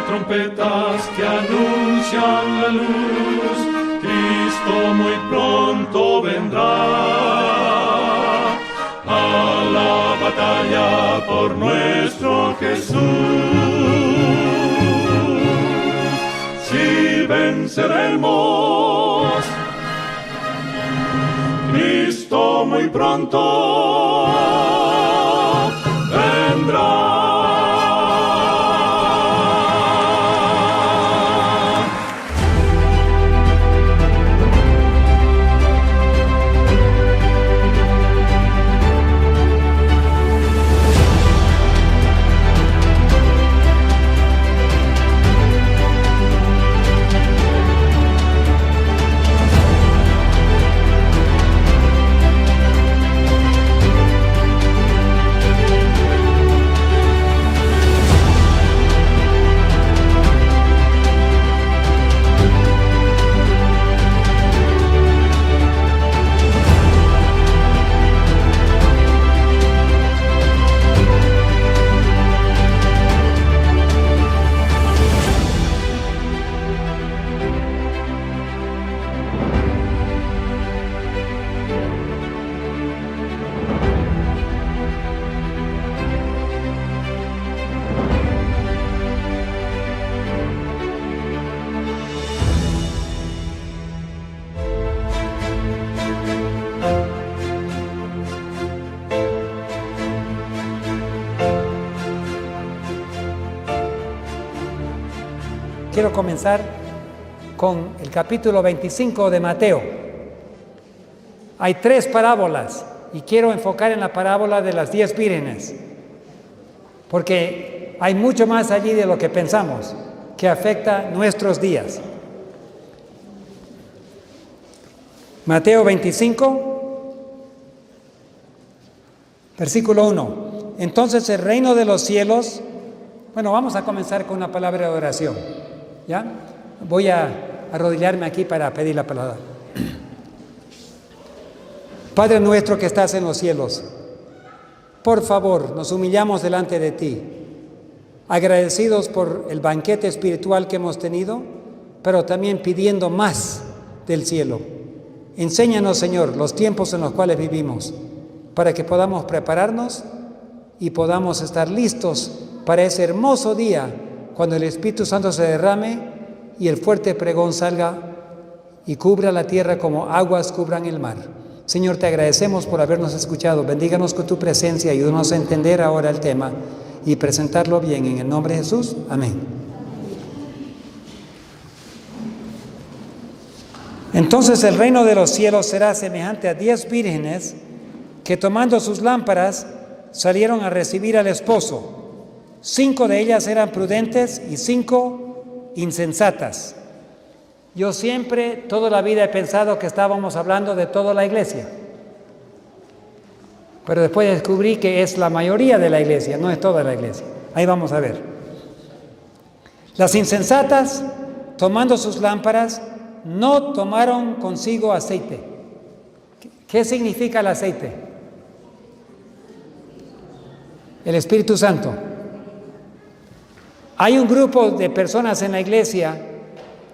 trompetas que anuncian la luz, Cristo muy pronto vendrá a la batalla por nuestro Jesús. Si venceremos, Cristo muy pronto vendrá. Quiero comenzar con el capítulo 25 de Mateo. Hay 3 parábolas y quiero enfocar en la parábola de las 10 vírgenes, porque hay mucho más allí de lo que pensamos que afecta nuestros días. Mateo 25, versículo 1. Entonces el reino de los cielos... Bueno, vamos a comenzar con una palabra de oración. ¿Ya? Voy a arrodillarme aquí para pedir la palabra. Padre nuestro que estás en los cielos, por favor, nos humillamos delante de ti, agradecidos por el banquete espiritual que hemos tenido, pero también pidiendo más del cielo. Enséñanos, Señor, los tiempos en los cuales vivimos, para que podamos prepararnos y podamos estar listos para ese hermoso día cuando el Espíritu Santo se derrame y el fuerte pregón salga y cubra la tierra como aguas cubran el mar. Señor, te agradecemos por habernos escuchado. Bendíganos con tu presencia, ayúdanos a entender ahora el tema y presentarlo bien. En el nombre de Jesús, amén. Entonces el reino de los cielos será semejante a 10 vírgenes que tomando sus lámparas salieron a recibir al esposo. 5 de ellas eran prudentes y 5 insensatas. Yo siempre, toda la vida he pensado que estábamos hablando de toda la iglesia. Pero después descubrí que es la mayoría de la iglesia, no es toda la iglesia. Ahí vamos a ver. Las insensatas, tomando sus lámparas, no tomaron consigo aceite. ¿Qué significa el aceite? El Espíritu Santo. Hay un grupo de personas en la iglesia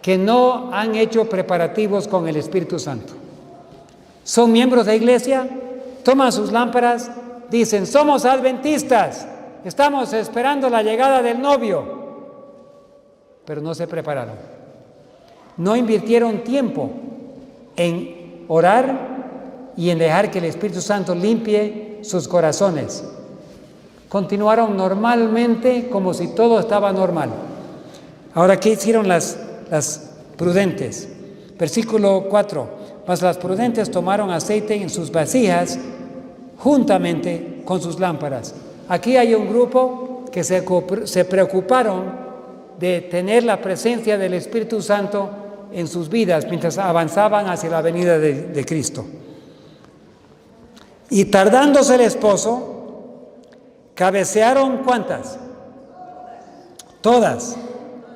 que no han hecho preparativos con el Espíritu Santo. Son miembros de la iglesia, toman sus lámparas, dicen, somos adventistas, estamos esperando la llegada del novio, pero no se prepararon. No invirtieron tiempo en orar y en dejar que el Espíritu Santo limpie sus corazones. Continuaron normalmente como si todo estaba normal. Ahora, ¿qué hicieron las prudentes? Versículo 4. Mas las prudentes tomaron aceite en sus vasijas juntamente con sus lámparas. Aquí hay un grupo que se preocuparon de tener la presencia del Espíritu Santo en sus vidas mientras avanzaban hacia la venida de Cristo. Y tardándose el esposo, cabecearon, ¿cuántas? Todas.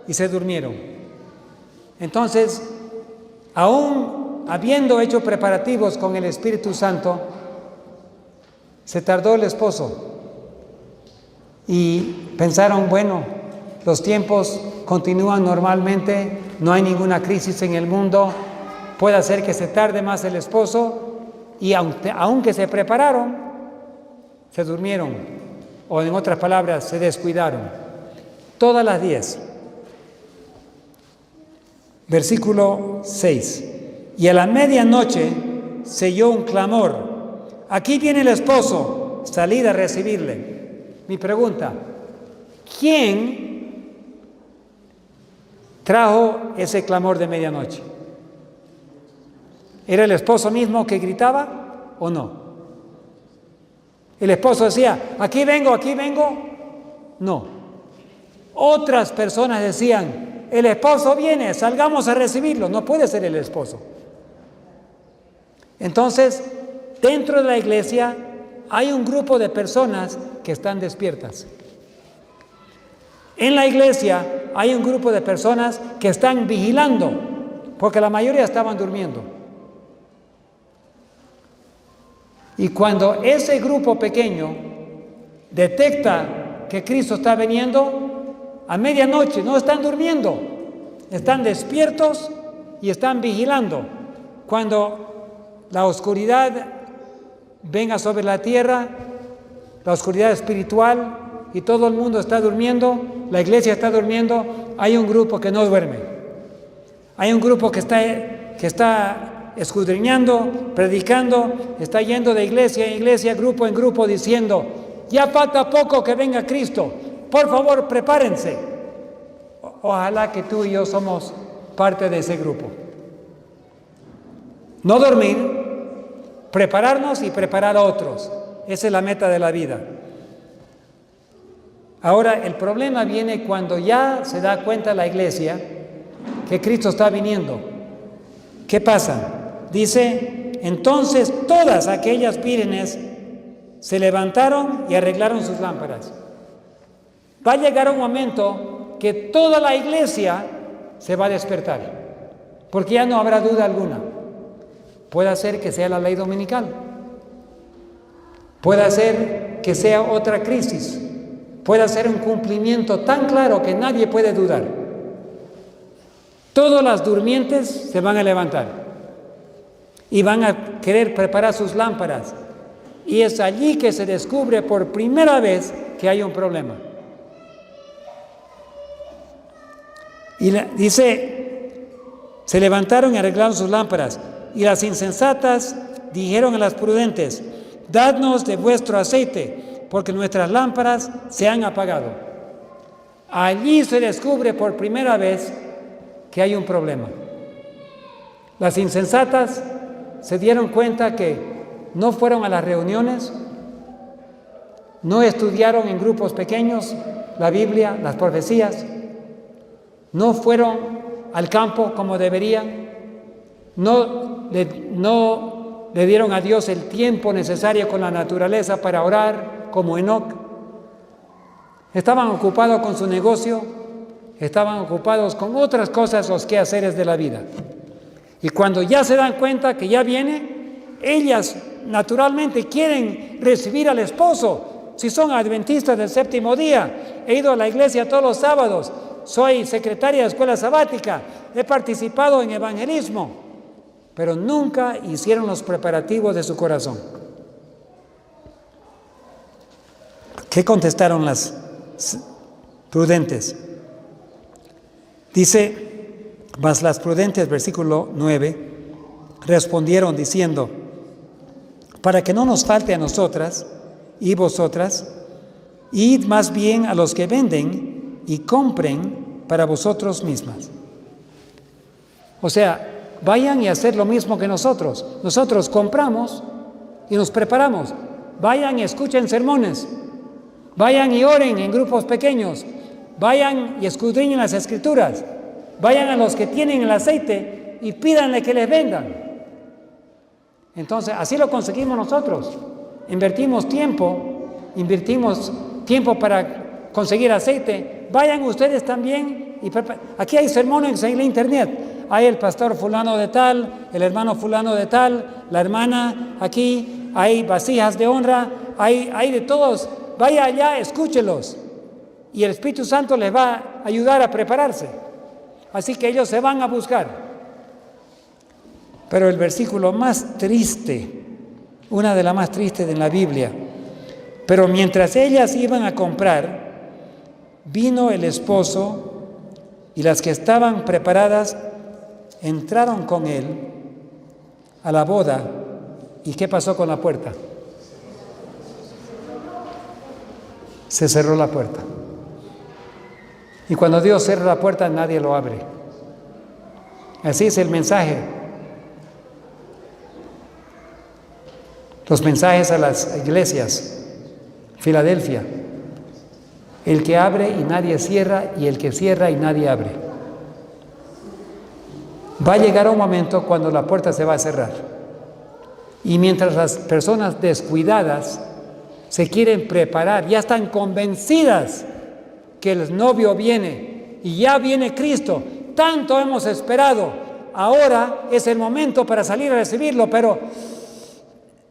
Y se durmieron. Entonces, aún habiendo hecho preparativos con el Espíritu Santo, se tardó el esposo. Y pensaron, bueno, los tiempos continúan normalmente, no hay ninguna crisis en el mundo, puede ser que se tarde más el esposo y aunque se prepararon, se durmieron, o en otras palabras, se descuidaron. Todas las 10. Versículo 6. Y a la medianoche se oyó un clamor: aquí viene el esposo, salid a recibirle. Mi pregunta: ¿quién trajo ese clamor de medianoche? ¿Era el esposo mismo que gritaba o no? El esposo decía: aquí vengo, aquí vengo. No. Otras personas decían: el esposo viene, salgamos a recibirlo. No puede ser el esposo. Entonces, dentro de la iglesia hay un grupo de personas que están despiertas. En la iglesia hay un grupo de personas que están vigilando, porque la mayoría estaban durmiendo. Y cuando ese grupo pequeño detecta que Cristo está viniendo, a medianoche no están durmiendo, están despiertos y están vigilando. Cuando la oscuridad venga sobre la tierra, la oscuridad espiritual, y todo el mundo está durmiendo, la iglesia está durmiendo, hay un grupo que no duerme. Hay un grupo que está escudriñando, predicando, está yendo de iglesia en iglesia, grupo en grupo, diciendo: ya falta poco que venga Cristo, por favor prepárense. Ojalá que tú y yo somos parte de ese grupo. No dormir, prepararnos y preparar a otros. Esa es la meta de la vida. Ahora, el problema viene cuando ya se da cuenta la iglesia que Cristo está viniendo. ¿Qué pasa? Dice: entonces todas aquellas vírgenes se levantaron y arreglaron sus lámparas. Va a llegar un momento que toda la iglesia se va a despertar, porque ya no habrá duda alguna. Puede ser que sea la ley dominical, puede ser que sea otra crisis, puede ser un cumplimiento tan claro que nadie puede dudar. Todas las durmientes se van a levantar y van a querer preparar sus lámparas, y es allí que se descubre por primera vez que hay un problema. Y dice: se levantaron y arreglaron sus lámparas, y las insensatas dijeron a las prudentes: dadnos de vuestro aceite, porque nuestras lámparas se han apagado. Allí se descubre por primera vez que hay un problema. Las insensatas se dieron cuenta que no fueron a las reuniones, no estudiaron en grupos pequeños la Biblia, las profecías, no fueron al campo como deberían, no le dieron a Dios el tiempo necesario con la naturaleza para orar como Enoc. Estaban ocupados con su negocio, estaban ocupados con otras cosas, los quehaceres de la vida. Y cuando ya se dan cuenta que ya viene, ellas naturalmente quieren recibir al esposo. Si son adventistas del séptimo día, he ido a la iglesia todos los sábados, soy secretaria de escuela sabática, he participado en evangelismo, pero nunca hicieron los preparativos de su corazón. ¿Qué contestaron las prudentes? Dice: mas las prudentes, versículo 9, respondieron diciendo: para que no nos falte a nosotras y vosotras, id más bien a los que venden y compren para vosotros mismas. O sea, vayan y hacer lo mismo que nosotros. Nosotros compramos y nos preparamos. Vayan y escuchen sermones. Vayan y oren en grupos pequeños. Vayan y escudriñen las escrituras. Vayan a los que tienen el aceite y pídanle que les vendan. Entonces, así lo conseguimos nosotros. Invertimos tiempo para conseguir aceite. Vayan ustedes también. Aquí hay sermones en la internet. Hay el pastor fulano de tal, el hermano fulano de tal, la hermana aquí, hay vasijas de honra, hay de todos. Vaya allá, escúchelos. Y el Espíritu Santo les va ayudar a prepararse. Así que ellos se van a buscar. Pero el versículo más triste, una de las más tristes en la Biblia, pero mientras ellas iban a comprar, vino el esposo y las que estaban preparadas entraron con él a la boda. ¿Y qué pasó con la puerta? Se cerró la puerta. Y cuando Dios cierra la puerta, nadie lo abre. Así es el mensaje. Los mensajes a las iglesias. Filadelfia. El que abre y nadie cierra, y el que cierra y nadie abre. Va a llegar un momento cuando la puerta se va a cerrar. Y mientras las personas descuidadas se quieren preparar, ya están convencidas que el novio viene y ya viene Cristo, tanto hemos esperado, ahora es el momento para salir a recibirlo, pero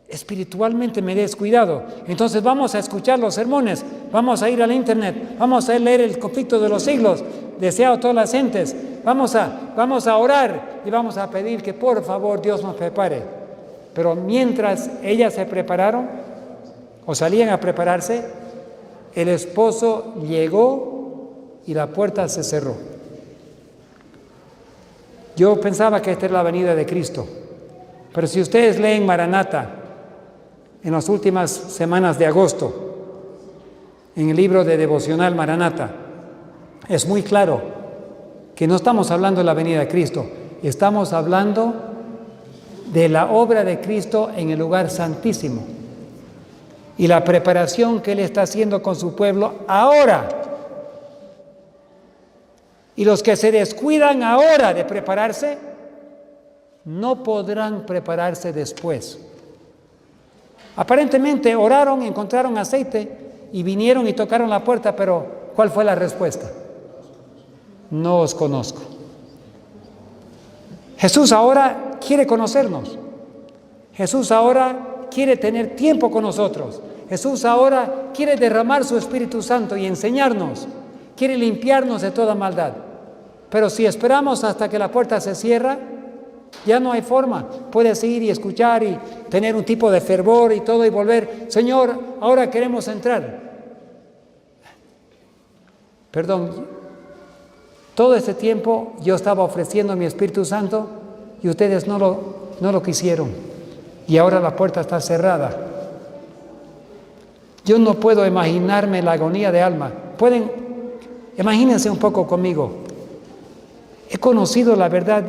espiritualmente me he descuidado. Entonces vamos a escuchar los sermones, vamos a ir al internet, vamos a leer el conflicto de los siglos, deseado a todas las gentes, vamos a orar y vamos a pedir que por favor Dios nos prepare. Pero mientras ellas se prepararon o salían a prepararse, el esposo llegó y la puerta se cerró. Yo pensaba que esta era la venida de Cristo, pero si ustedes leen Maranata en las últimas semanas de agosto, en el libro de devocional Maranata, es muy claro que no estamos hablando de la venida de Cristo, estamos hablando de la obra de Cristo en el lugar santísimo y la preparación que Él está haciendo con su pueblo ahora. Y los que se descuidan ahora de prepararse, no podrán prepararse después. Aparentemente oraron, encontraron aceite y vinieron y tocaron la puerta, pero ¿cuál fue la respuesta? No os conozco. Jesús ahora quiere conocernos. Jesús ahora quiere tener tiempo con nosotros. Jesús ahora quiere derramar su Espíritu Santo y enseñarnos. Quiere limpiarnos de toda maldad. Pero si esperamos hasta que la puerta se cierra, ya no hay forma. Puedes ir y escuchar y tener un tipo de fervor y todo y volver. Señor, ahora queremos entrar. Perdón, todo este tiempo yo estaba ofreciendo mi Espíritu Santo y ustedes no lo quisieron. Y ahora la puerta está cerrada. Yo no puedo imaginarme la agonía de alma. Imagínense un poco conmigo. He conocido la verdad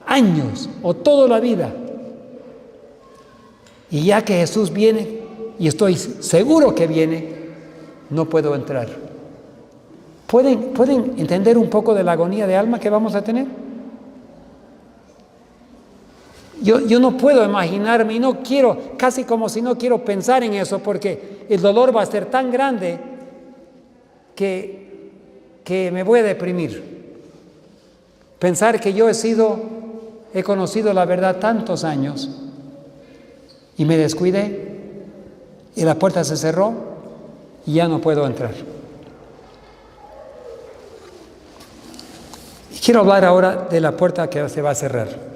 años o toda la vida. Y ya que Jesús viene, y estoy seguro que viene, no puedo entrar. ¿Pueden entender un poco de la agonía de alma que vamos a tener? Yo no puedo imaginarme y no quiero, casi como si no quiero pensar en eso, porque el dolor va a ser tan grande que me voy a deprimir. Pensar que yo he conocido la verdad tantos años y me descuidé y la puerta se cerró y ya no puedo entrar. Y quiero hablar ahora de la puerta que se va a cerrar.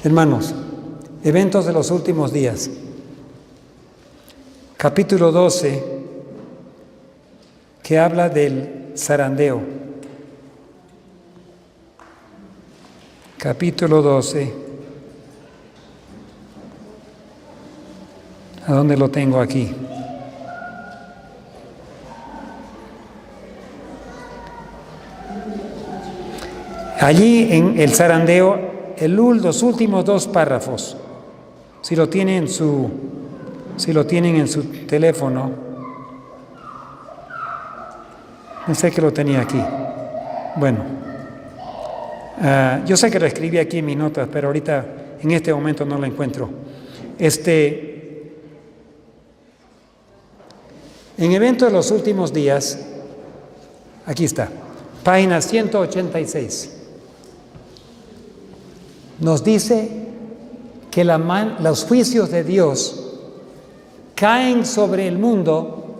Hermanos, eventos de los últimos días. Capítulo 12, que habla del zarandeo. Capítulo 12. ¿A dónde lo tengo aquí? Allí en el zarandeo, los últimos dos párrafos, si lo tienen en su teléfono, no sé que lo tenía aquí. Bueno, yo sé que lo escribí aquí en mis notas, pero ahorita en este momento no lo encuentro. En evento de los últimos días, aquí está, página 186. Nos dice que los juicios de Dios caen sobre el mundo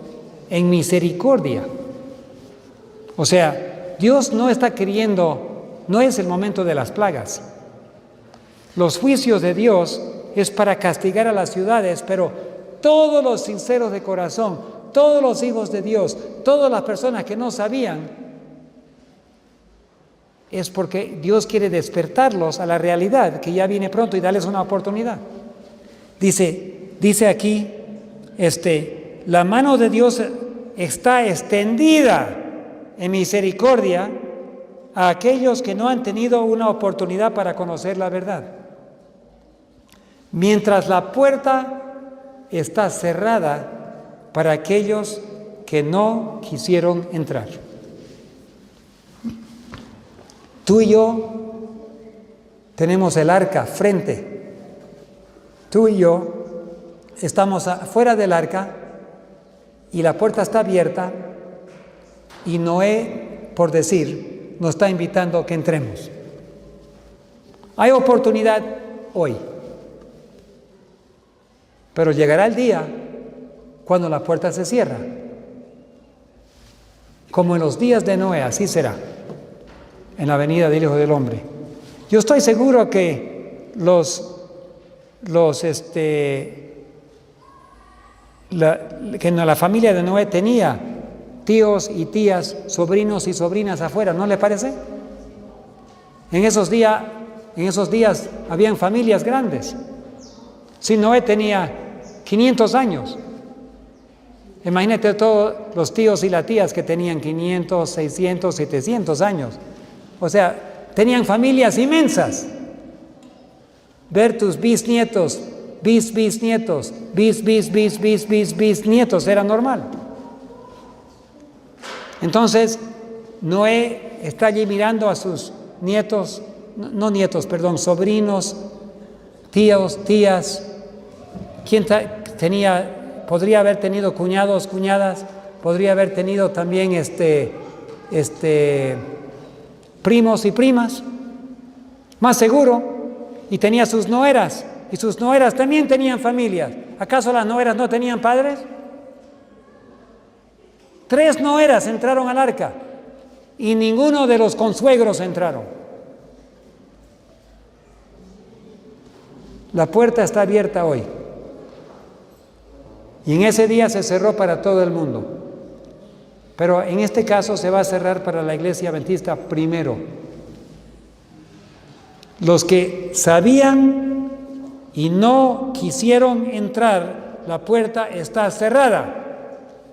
en misericordia. O sea, Dios no está queriendo, no es el momento de las plagas. Los juicios de Dios es para castigar a las ciudades, pero todos los sinceros de corazón, todos los hijos de Dios, todas las personas que no sabían, es porque Dios quiere despertarlos a la realidad que ya viene pronto y darles una oportunidad. Dice aquí, la mano de Dios está extendida en misericordia a aquellos que no han tenido una oportunidad para conocer la verdad. Mientras la puerta está cerrada para aquellos que no quisieron entrar. Tú y yo tenemos el arca frente. Tú y yo estamos afuera del arca y la puerta está abierta y Noé, por decir, nos está invitando a que entremos. Hay oportunidad hoy, pero llegará el día cuando la puerta se cierra. Como en los días de Noé, así será en la venida del Hijo del Hombre. Yo estoy seguro que la familia de Noé tenía tíos y tías, sobrinos y sobrinas afuera, ¿no le parece? En esos días habían familias grandes. Si Noé tenía 500 años, imagínate todos los tíos y las tías que tenían 500, 600, 700 años. O sea, tenían familias inmensas. Ver tus bisnietos, bisnietos, bisnietos era normal. Entonces, Noé está allí mirando a sus nietos, sobrinos, tíos, tías. ¿Quién podría haber tenido cuñados, cuñadas? Podría haber tenido también primos y primas, más seguro. Y tenía sus nueras, y sus nueras también tenían familias. ¿Acaso las nueras no tenían padres? 3 nueras entraron al arca y ninguno de los consuegros entraron. La puerta está abierta hoy. Y en ese día se cerró para todo el mundo. Pero en este caso se va a cerrar para la Iglesia Adventista primero. Los que sabían y no quisieron entrar, la puerta está cerrada.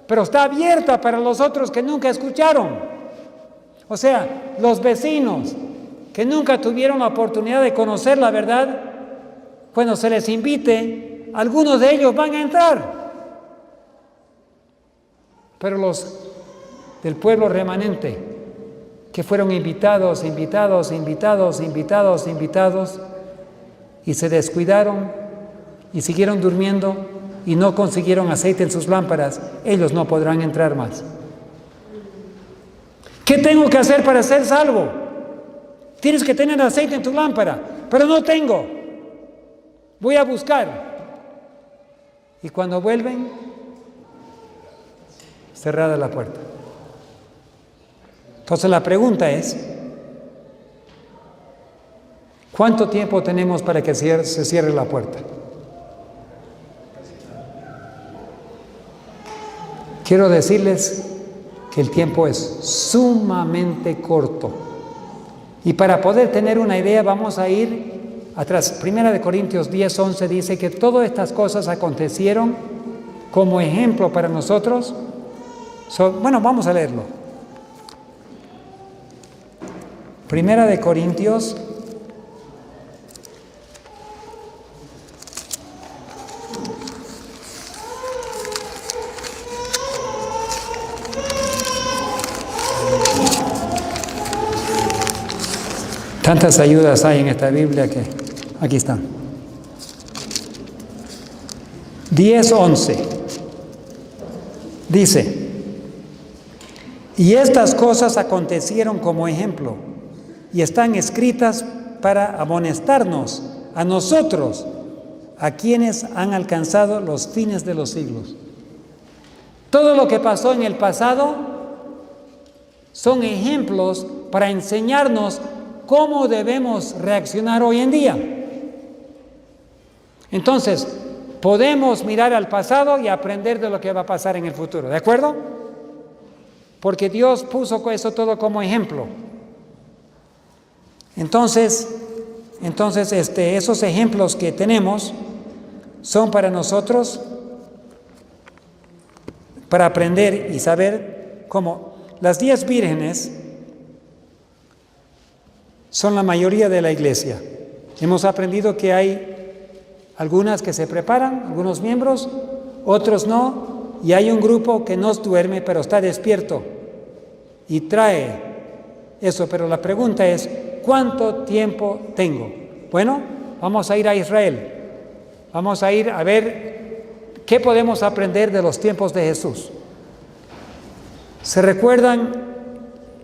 Pero está abierta para los otros que nunca escucharon. O sea, los vecinos que nunca tuvieron la oportunidad de conocer la verdad, cuando se les invite, algunos de ellos van a entrar. Pero los del pueblo remanente, que fueron invitados, y se descuidaron y siguieron durmiendo y no consiguieron aceite en sus lámparas, ellos no podrán entrar más. ¿Qué tengo que hacer para ser salvo? Tienes que tener aceite en tu lámpara, pero no tengo. Voy a buscar. Y cuando vuelven, cerrada la puerta. Entonces la pregunta es, ¿cuánto tiempo tenemos para que se cierre la puerta? Quiero decirles que el tiempo es sumamente corto. Y para poder tener una idea vamos a ir atrás. 1 Corintios 10:11 dice que todas estas cosas acontecieron como ejemplo para nosotros. Bueno, vamos a leerlo. 1 Corintios 10. Tantas ayudas hay en esta Biblia que aquí están. 10:11 dice: y estas cosas acontecieron como ejemplo y están escritas para amonestarnos a nosotros, a quienes han alcanzado los fines de los siglos. Todo lo que pasó en el pasado son ejemplos para enseñarnos cómo debemos reaccionar hoy en día. Entonces, podemos mirar al pasado y aprender de lo que va a pasar en el futuro, ¿de acuerdo? Porque Dios puso eso todo como ejemplo. Entonces esos ejemplos que tenemos son para nosotros, para aprender y saber cómo las 10 vírgenes son la mayoría de la iglesia. Hemos aprendido que hay algunas que se preparan, algunos miembros, otros no, y hay un grupo que no duerme pero está despierto y trae eso. Pero la pregunta es, ¿cuánto tiempo tengo? Bueno, vamos a ir a Israel. Vamos a ir a ver qué podemos aprender de los tiempos de Jesús. ¿Se recuerdan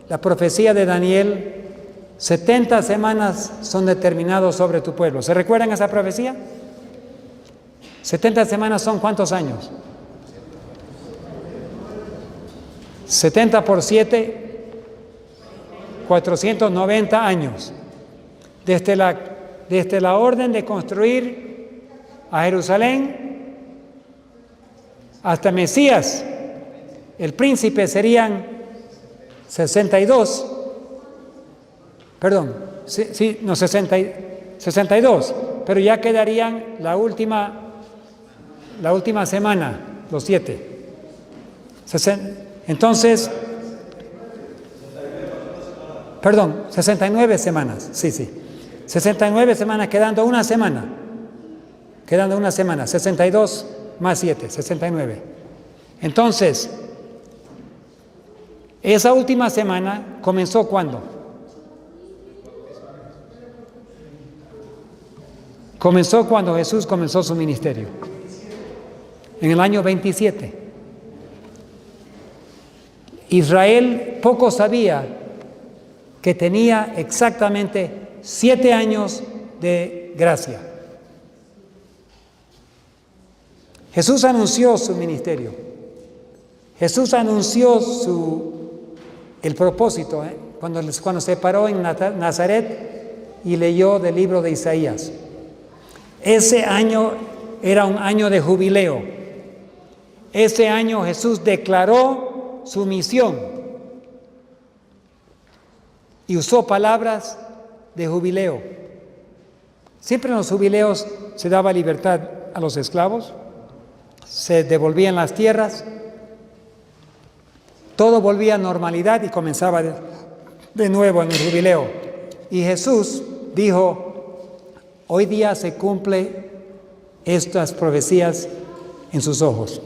la profecía de Daniel? 70 semanas son determinados sobre tu pueblo. ¿Se recuerdan esa profecía? 70 semanas son ¿cuántos años? 70 por 7, 490 años. Desde la orden de construir a Jerusalén hasta Mesías, el príncipe, serían 62. Perdón, 62, pero ya quedarían la última semana, los 7. Entonces, 69 semanas, sí. 69 semanas, quedando una semana, 62 más 7, 69. Entonces, esa última semana comenzó ¿cuándo? Comenzó cuando Jesús comenzó su ministerio, en el año 27. Israel poco sabía que tenía exactamente 7 años de gracia. Jesús anunció su ministerio. Jesús anunció el propósito, cuando se paró en Nazaret y leyó del libro de Isaías. Ese año era un año de jubileo. Ese año Jesús declaró su misión y usó palabras de jubileo. Siempre en los jubileos se daba libertad a los esclavos, se devolvían las tierras, todo volvía a normalidad y comenzaba de nuevo en el jubileo. Y Jesús dijo: hoy día se cumple estas profecías en sus ojos.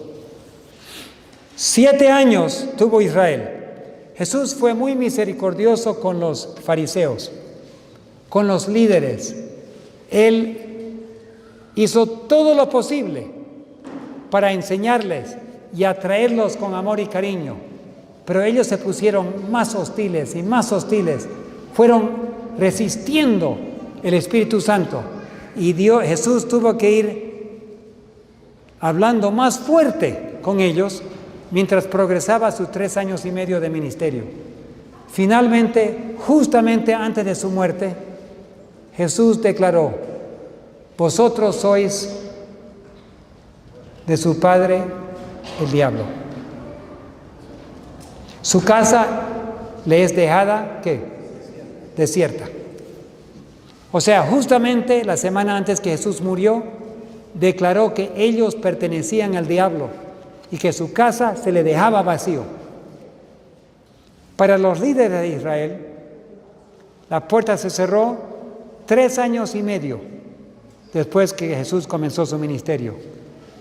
7 años tuvo Israel. Jesús fue muy misericordioso con los fariseos, con los líderes. Él hizo todo lo posible para enseñarles y atraerlos con amor y cariño, pero ellos se pusieron más hostiles y más hostiles. Fueron resistiendo el Espíritu Santo y Jesús tuvo que ir hablando más fuerte con ellos mientras progresaba sus 3 años y medio de ministerio. Finalmente, justamente antes de su muerte, Jesús declaró: vosotros sois de su padre el diablo. Su casa le es dejada, ¿qué? Desierta. O sea, justamente la semana antes que Jesús murió, declaró que ellos pertenecían al diablo y que su casa se le dejaba vacío. Para los líderes de Israel, la puerta se cerró 3 años y medio después que Jesús comenzó su ministerio,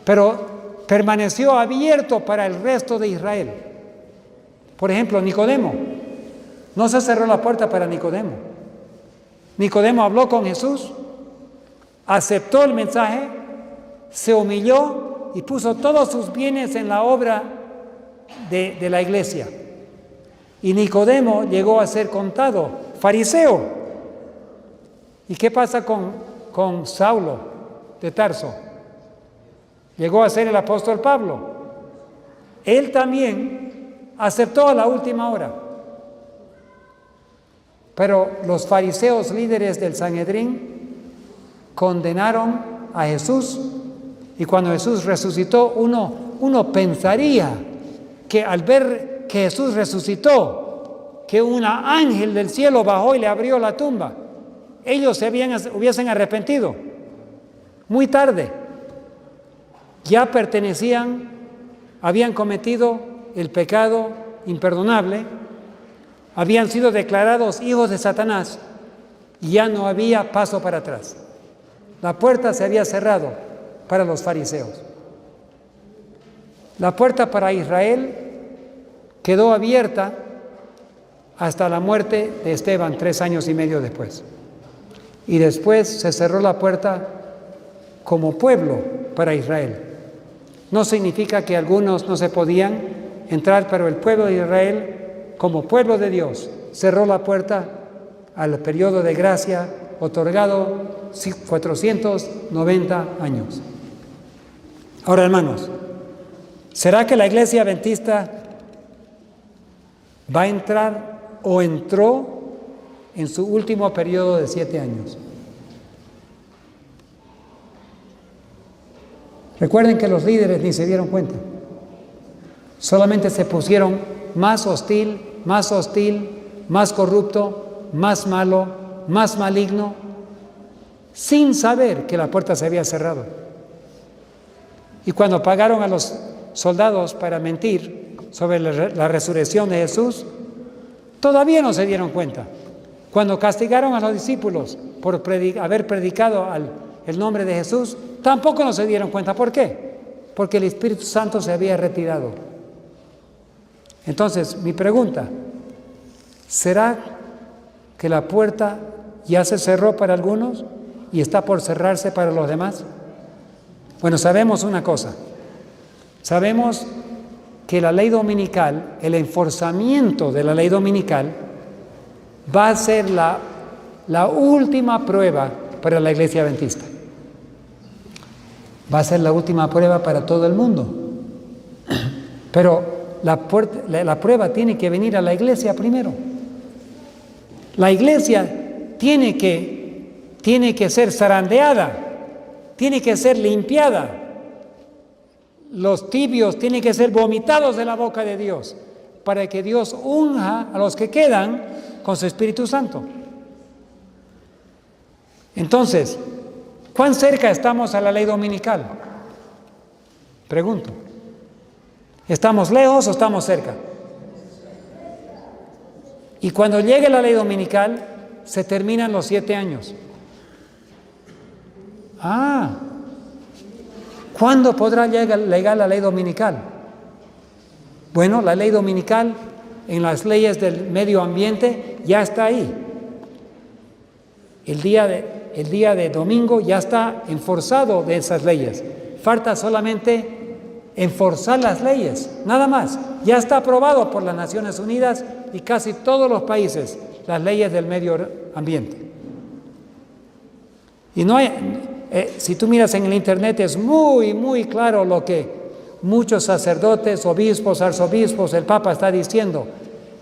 pero permaneció abierto para el resto de Israel. Por ejemplo, Nicodemo, no se cerró la puerta para Nicodemo. Nicodemo habló con Jesús, aceptó el mensaje, se humilló y puso todos sus bienes en la obra de la iglesia. Y Nicodemo llegó a ser contado fariseo. ¿Y qué pasa con Saulo de Tarso? Llegó a ser el apóstol Pablo. él también aceptó a la última hora. Pero los fariseos líderes del Sanedrín condenaron a Jesús, y cuando Jesús resucitó, uno pensaría que al ver que Jesús resucitó, que un ángel del cielo bajó y le abrió la tumba, ellos se hubiesen arrepentido. Muy tarde, ya habían cometido el pecado imperdonable, habían sido declarados hijos de Satanás y ya no había paso para atrás. La puerta se había cerrado para los fariseos. La puerta para Israel quedó abierta hasta la muerte de Esteban 3 años y medio después. Y después se cerró la puerta como pueblo para Israel. No significa que algunos no se podían entrar, pero el pueblo de Israel, como pueblo de Dios, cerró la puerta al periodo de gracia otorgado 490 años. Ahora, hermanos, ¿será que la Iglesia Adventista va a entrar o entró en su último periodo de 7 años? Recuerden que los líderes ni se dieron cuenta. Solamente se pusieron más hostil, más corrupto, más malo, más maligno, sin saber que la puerta se había cerrado. Y cuando pagaron a los soldados para mentir sobre la resurrección de Jesús, todavía no se dieron cuenta. Cuando castigaron a los discípulos por haber predicado el nombre de Jesús, tampoco no se dieron cuenta. ¿Por qué? Porque el Espíritu Santo se había retirado. Entonces, mi pregunta, ¿será que la puerta ya se cerró para algunos y está por cerrarse para los demás? Bueno, sabemos una cosa. Sabemos que la ley dominical, el enforzamiento de la ley dominical, va a ser la última prueba para la Iglesia Adventista. Va a ser la última prueba para todo el mundo. Pero la prueba tiene que venir a la Iglesia primero. La Iglesia tiene que ser zarandeada, tiene que ser limpiada. Los tibios tienen que ser vomitados de la boca de Dios para que Dios unja a los que quedan con su Espíritu Santo. Entonces, ¿cuán cerca estamos a la ley dominical? Pregunto. ¿Estamos lejos o estamos cerca? Y cuando llegue la ley dominical, se terminan los 7 años. ¿Cuándo podrá llegar la ley dominical? Bueno, la ley dominical en las leyes del medio ambiente ya está ahí. El día de domingo ya está enforzado de esas leyes. Falta solamente enforzar las leyes, nada más. Ya está aprobado por las Naciones Unidas y casi todos los países, las leyes del medio ambiente. Y no hay, si tú miras en el internet, es muy, muy claro lo que muchos sacerdotes, obispos, arzobispos, el Papa está diciendo,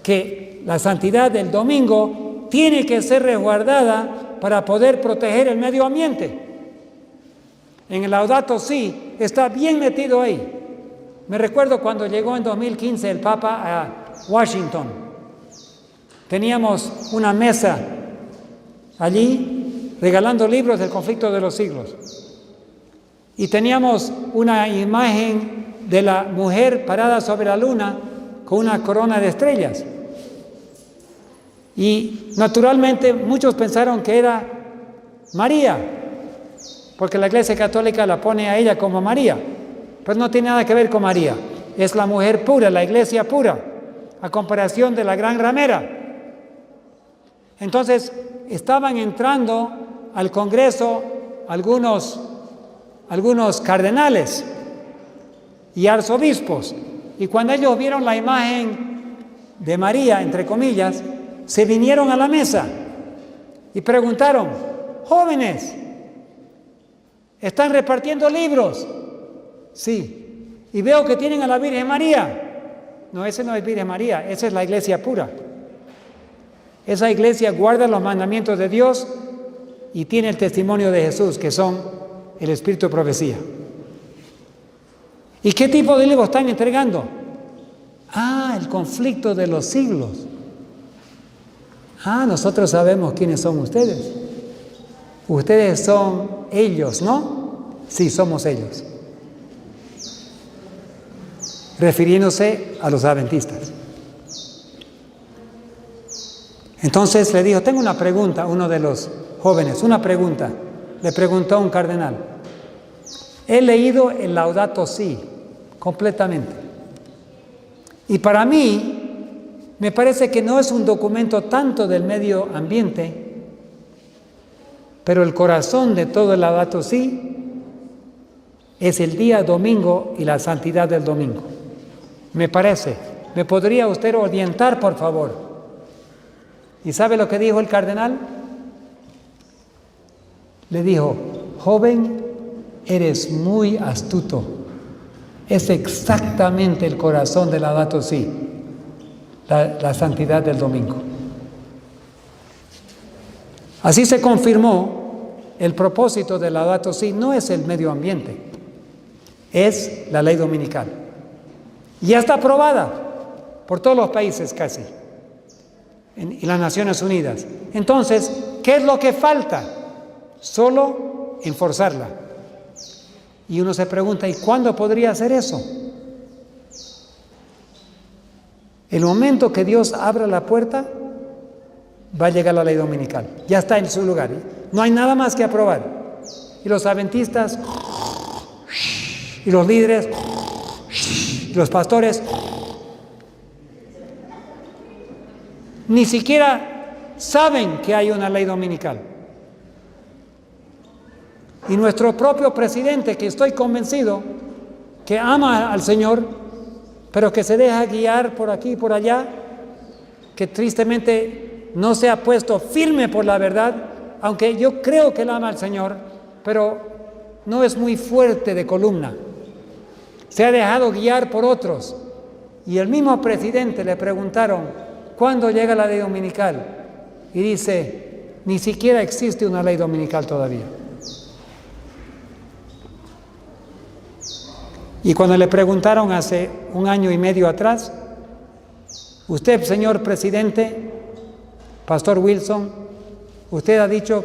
que la santidad del domingo tiene que ser resguardada para poder proteger el medio ambiente. En el Laudato Si está bien metido ahí. Me recuerdo cuando llegó en 2015 el Papa a Washington. Teníamos una mesa allí regalando libros del conflicto de los siglos. Y teníamos una imagen de la mujer parada sobre la luna con una corona de estrellas. Y naturalmente muchos pensaron que era María, porque la Iglesia Católica la pone a ella como María. Pero no tiene nada que ver con María. Es la mujer pura, la Iglesia pura, a comparación de la gran ramera. Entonces, estaban entrando al Congreso algunos cardenales y arzobispos. Y cuando ellos vieron la imagen de María, entre comillas, se vinieron a la mesa y preguntaron: jóvenes, ¿están repartiendo libros? Sí. y veo que tienen a la Virgen María. No, ese no es Virgen María, esa es la iglesia pura. Esa iglesia guarda los mandamientos de Dios y tiene el testimonio de Jesús, que son el espíritu de profecía. ¿Y qué tipo de libros están entregando? El conflicto de los siglos. Nosotros sabemos quiénes son ustedes. Ustedes son ellos, ¿no? Sí, somos ellos. Refiriéndose a los adventistas. Entonces le dijo, tengo una pregunta, uno de los jóvenes, una pregunta. Le preguntó a un cardenal. He leído el Laudato Si, completamente. Y para mí, me parece que no es un documento tanto del medio ambiente, pero el corazón de todo el Laudato Si es el día domingo y la santidad del domingo. Me parece. ¿Me podría usted orientar, por favor? ¿Y sabe lo que dijo el cardenal? Le dijo, joven, eres muy astuto. Es exactamente el corazón del Laudato Si, la santidad del domingo. Así se confirmó el propósito del Laudato Si, no es el medio ambiente, es la ley dominical. Ya está aprobada por todos los países casi, y las Naciones Unidas. Entonces, ¿qué es lo que falta? Solo enforzarla. Y uno se pregunta, ¿y cuándo podría hacer eso? El momento que Dios abra la puerta, va a llegar la ley dominical. Ya está en su lugar. No hay nada más que aprobar. Y los adventistas, y los líderes, y los pastores, ni siquiera saben que hay una ley dominical. Y nuestro propio presidente, que estoy convencido que ama al Señor, pero que se deja guiar por aquí y por allá, que tristemente no se ha puesto firme por la verdad, aunque yo creo que él ama al Señor, pero no es muy fuerte de columna. Se ha dejado guiar por otros. Y el mismo presidente le preguntaron, ¿cuándo llega la ley dominical? Y dice, ni siquiera existe una ley dominical todavía. Y cuando le preguntaron hace 1 año y medio atrás, usted, señor presidente, Pastor Wilson, usted ha dicho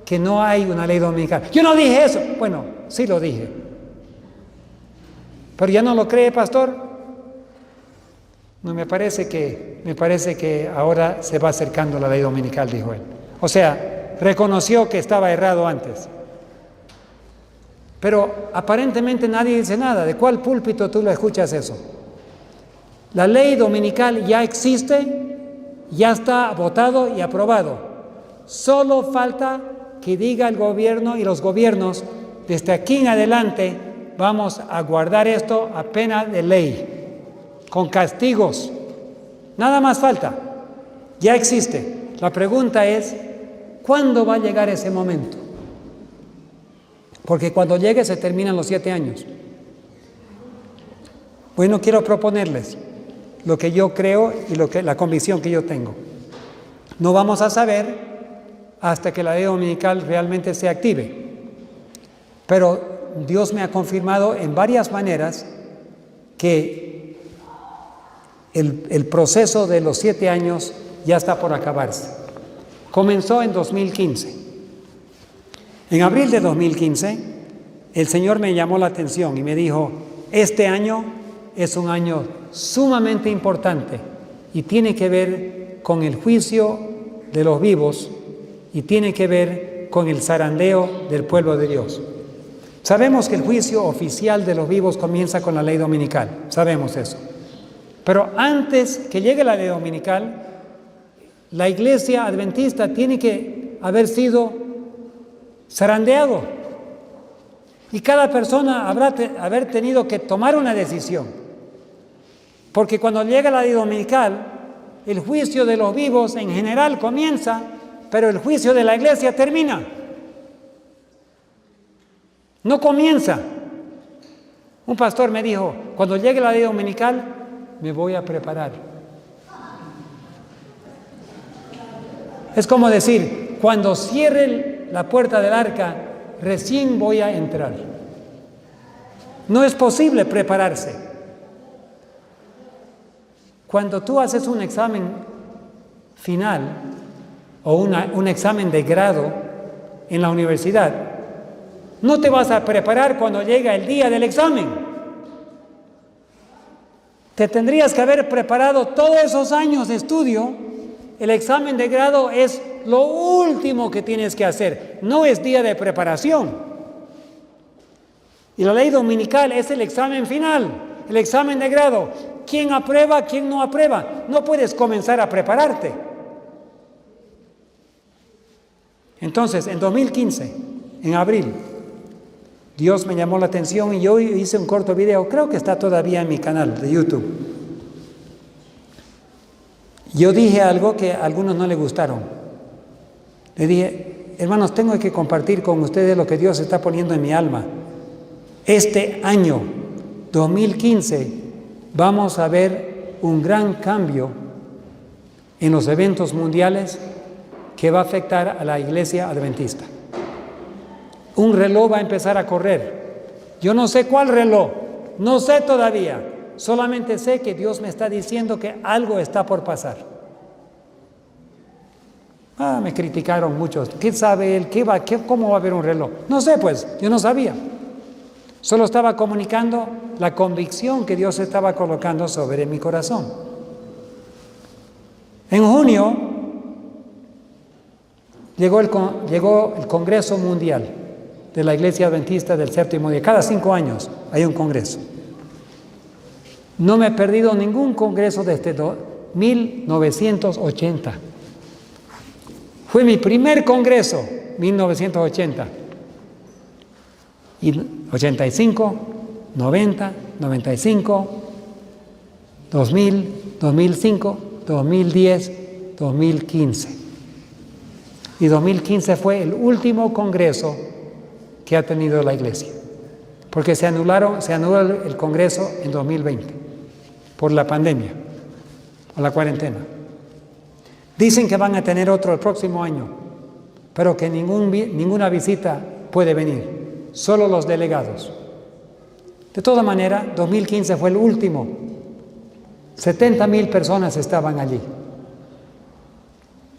que no hay una ley dominical. Yo no dije eso. Bueno, sí lo dije. ¿Pero ya no lo cree, pastor? No, me parece que ahora se va acercando la ley dominical, dijo él. O sea, reconoció que estaba errado antes. Pero aparentemente nadie dice nada. ¿De cuál púlpito tú lo escuchas eso? La ley dominical ya existe, ya está votado y aprobado. Solo falta que diga el gobierno y los gobiernos, desde aquí en adelante vamos a guardar esto a pena de ley, con castigos. Nada más falta. Ya existe. La pregunta es, ¿cuándo va a llegar ese momento? Porque cuando llegue se terminan los 7 años. Bueno, quiero proponerles lo que yo creo y la convicción que yo tengo. No vamos a saber hasta que la ley dominical realmente se active. Pero Dios me ha confirmado en varias maneras que el proceso de los 7 años ya está por acabarse. Comenzó en 2015. En abril de 2015, el Señor me llamó la atención y me dijo, este año es un año sumamente importante y tiene que ver con el juicio de los vivos y tiene que ver con el zarandeo del pueblo de Dios. Sabemos que el juicio oficial de los vivos comienza con la ley dominical, sabemos eso. Pero antes que llegue la ley dominical, la iglesia adventista tiene que haber sido zarandeado. Y cada persona haber tenido que tomar una decisión. Porque cuando llega la ley dominical, el juicio de los vivos en general comienza, pero el juicio de la iglesia termina. No comienza. Un pastor me dijo, cuando llegue la ley dominical, me voy a preparar. Es como decir, cuando cierre la puerta del arca, recién voy a entrar. No es posible prepararse. Cuando tú haces un examen final o un examen de grado en la universidad, no te vas a preparar cuando llega el día del examen. Te tendrías que haber preparado todos esos años de estudio. El examen de grado es lo último que tienes que hacer, no es día de preparación. Y la ley dominical es el examen final, el examen de grado. ¿Quién aprueba, quién no aprueba? No puedes comenzar a prepararte. Entonces, en 2015, en abril, Dios me llamó la atención y yo hice un corto video, creo que está todavía en mi canal de YouTube. Yo dije algo que a algunos no les gustaron. Le dije, hermanos, tengo que compartir con ustedes lo que Dios está poniendo en mi alma. Este año, 2015, vamos a ver un gran cambio en los eventos mundiales que va a afectar a la iglesia adventista. Un reloj va a empezar a correr. Yo no sé cuál reloj, no sé todavía. Solamente sé que Dios me está diciendo que algo está por pasar. Me criticaron muchos. ¿Qué sabe él? ¿Cómo va a haber un reloj? No sé, pues, yo no sabía. Solo estaba comunicando la convicción que Dios estaba colocando sobre mi corazón. En junio llegó el Congreso Mundial de la Iglesia Adventista del Séptimo Día. Cada 5 años hay un congreso. No me he perdido ningún congreso desde 1980. Fue mi primer congreso, 1980. Y 85, 90, 95, 2000, 2005, 2010, 2015. Y 2015 fue el último congreso que ha tenido la iglesia. Porque se anuló el congreso en 2020 por la pandemia, por la cuarentena. Dicen que van a tener otro el próximo año, pero que ninguna visita puede venir, solo los delegados. De todas maneras, 2015 fue el último. 70,000 personas estaban allí.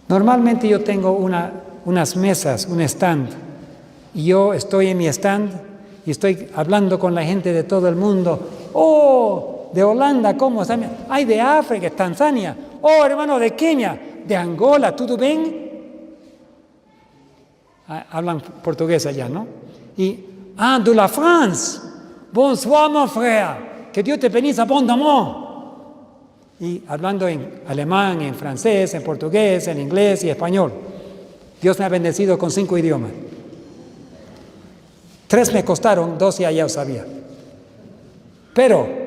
Normalmente yo tengo unas mesas, un stand, y yo estoy en mi stand y estoy hablando con la gente de todo el mundo. ¡Oh! De Holanda, ¿cómo están? ¡Ay, de África, Tanzania! ¡Oh, hermano, de Kenia! De Angola, ¿tudo bien? Hablan portugués allá, ¿no? Y, de la France, bonsoir mon frère, que Dios te bendiga abondamment. Y hablando en alemán, en francés, en portugués, en inglés y español. Dios me ha bendecido con 5 idiomas. 3 me costaron, 2 ya yo sabía. Pero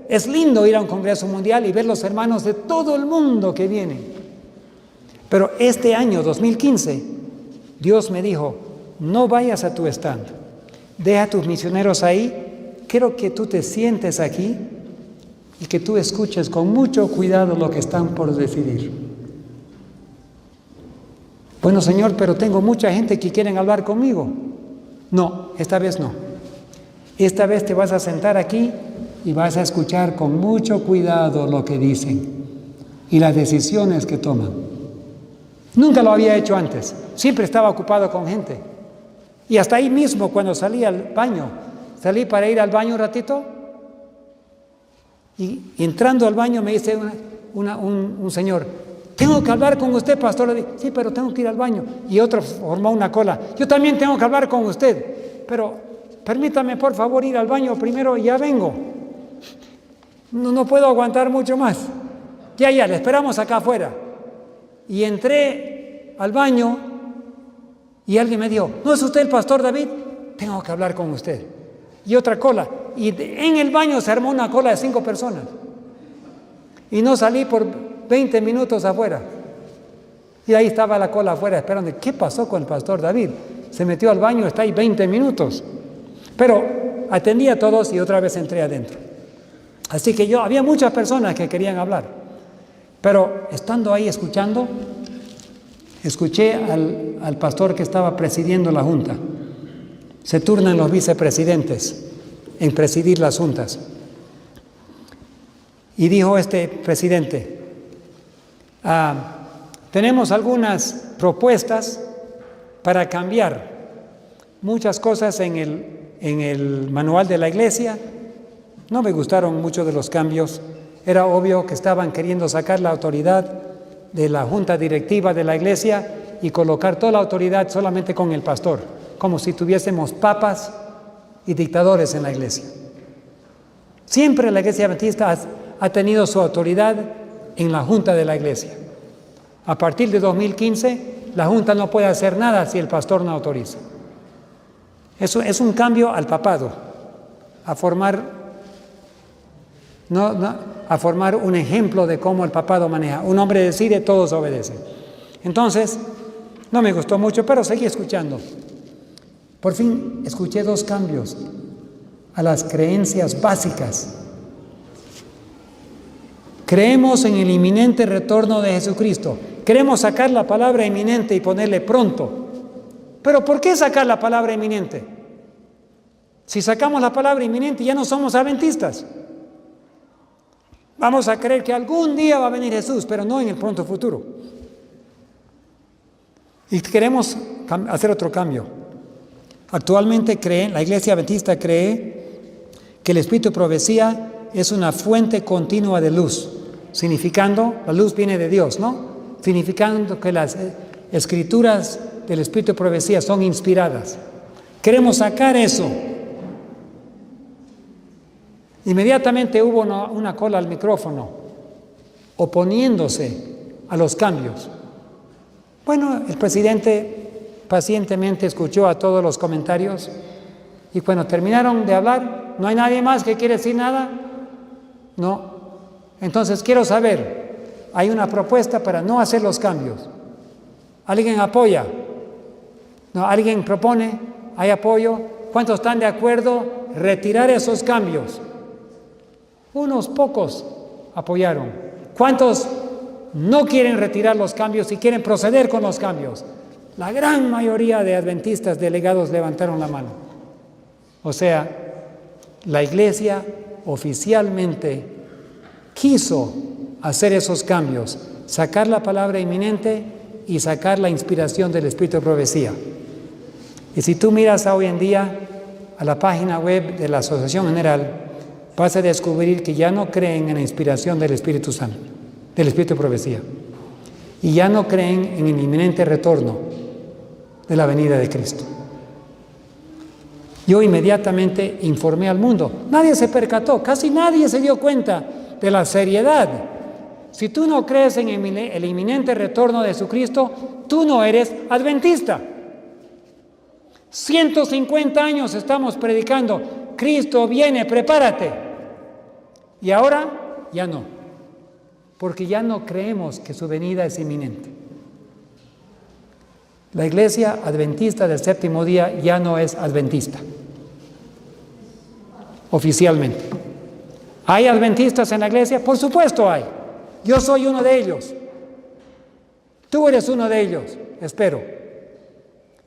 es lindo ir a un congreso mundial y ver los hermanos de todo el mundo que vienen. Pero este año, 2015, Dios me dijo, no vayas a tu stand, deja a tus misioneros ahí, quiero que tú te sientes aquí y que tú escuches con mucho cuidado lo que están por decidir. Bueno, Señor, pero tengo mucha gente que quieren hablar conmigo. No, esta vez no. Esta vez te vas a sentar aquí y vas a escuchar con mucho cuidado lo que dicen y las decisiones que toman. Nunca lo había hecho antes, siempre estaba ocupado con gente. Y hasta ahí mismo, cuando salí al baño, salí para ir al baño un ratito, y entrando al baño me dice un señor, tengo que hablar con usted, pastor. Le dije, sí, pero tengo que ir al baño. Y otro formó una cola, yo también tengo que hablar con usted, pero permítame por favor ir al baño primero y ya vengo. No puedo aguantar mucho más. Ya, le esperamos acá afuera. Y entré al baño y alguien me dijo, ¿no es usted el pastor David? Tengo que hablar con usted. Y otra cola. Y en el baño se armó una cola de 5 personas. Y no salí por 20 minutos afuera. Y ahí estaba la cola afuera esperando. ¿Qué pasó con el pastor David? Se metió al baño, está ahí 20 minutos. Pero atendí a todos y otra vez entré adentro. Así que había muchas personas que querían hablar, pero estando ahí escuchando, escuché al pastor que estaba presidiendo la junta. Se turnan los vicepresidentes en presidir las juntas. Y dijo este presidente, tenemos algunas propuestas para cambiar muchas cosas en el manual de la iglesia. No me gustaron mucho de los cambios. Era obvio que estaban queriendo sacar la autoridad de la junta directiva de la iglesia y colocar toda la autoridad solamente con el pastor, como si tuviésemos papas y dictadores en la iglesia. Siempre la iglesia adventista ha tenido su autoridad en la junta de la iglesia. A partir de 2015, la junta no puede hacer nada si el pastor no autoriza. Eso es un cambio al papado, a formar un ejemplo de cómo el papado maneja. Un hombre decide, todos obedecen. Entonces, no me gustó mucho, pero seguí escuchando. Por fin escuché dos cambios a las creencias básicas. Creemos en el inminente retorno de Jesucristo. Queremos sacar la palabra inminente y ponerle pronto. Pero ¿por qué sacar la palabra inminente? Si sacamos la palabra inminente ya no somos adventistas. Vamos a creer que algún día va a venir Jesús, pero no en el pronto futuro. Y queremos hacer otro cambio. Actualmente la iglesia adventista cree que el espíritu de profecía es una fuente continua de luz, significando, la luz viene de Dios, ¿no? Significando que las escrituras del espíritu de profecía son inspiradas. Queremos sacar eso. Inmediatamente hubo una cola al micrófono, oponiéndose a los cambios. Bueno, el presidente pacientemente escuchó a todos los comentarios y cuando terminaron de hablar, ¿no hay nadie más que quiere decir nada? No. Entonces quiero saber, hay una propuesta para no hacer los cambios. ¿Alguien apoya? ¿No? ¿Alguien propone? ¿Hay apoyo? ¿Cuántos están de acuerdo? Retirar esos cambios. Unos pocos apoyaron. ¿Cuántos no quieren retirar los cambios y quieren proceder con los cambios? La gran mayoría de adventistas delegados levantaron la mano. O sea, la iglesia oficialmente quiso hacer esos cambios, sacar la palabra inminente y sacar la inspiración del espíritu de profecía. Y si tú miras hoy en día a la página web de la Asociación General, vas a descubrir que ya no creen en la inspiración del Espíritu Santo, del Espíritu de profecía, y ya no creen en el inminente retorno de la venida de Cristo. Yo inmediatamente informé al mundo. Nadie se percató, casi nadie se dio cuenta de la seriedad. Si tú no crees en el inminente retorno de Jesucristo, tú no eres adventista. 150 años estamos predicando, Cristo viene, prepárate. Y ahora ya no, porque ya no creemos que su venida es inminente. La iglesia adventista del séptimo día ya no es adventista, oficialmente. ¿Hay adventistas en la iglesia? Por supuesto hay. Yo soy uno de ellos. Tú eres uno de ellos, espero.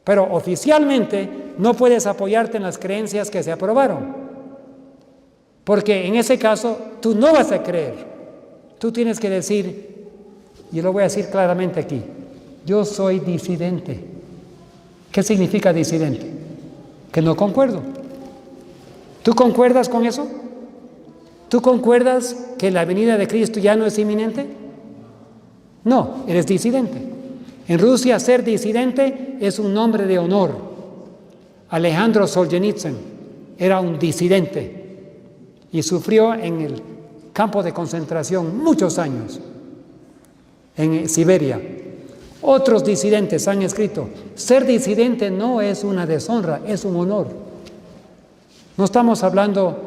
Pero oficialmente no puedes apoyarte en las creencias que se aprobaron. Porque en ese caso tú no vas a creer. Tú tienes que decir, y lo voy a decir claramente aquí, yo soy disidente. ¿Qué significa disidente? Que no concuerdo. ¿Tú concuerdas con eso? ¿Tú concuerdas que la venida de Cristo ya no es inminente? No, eres disidente. En Rusia ser disidente es un nombre de honor. Alejandro Solzhenitsyn era un disidente y sufrió en el campo de concentración muchos años, en Siberia. Otros disidentes han escrito, ser disidente no es una deshonra, es un honor. No estamos hablando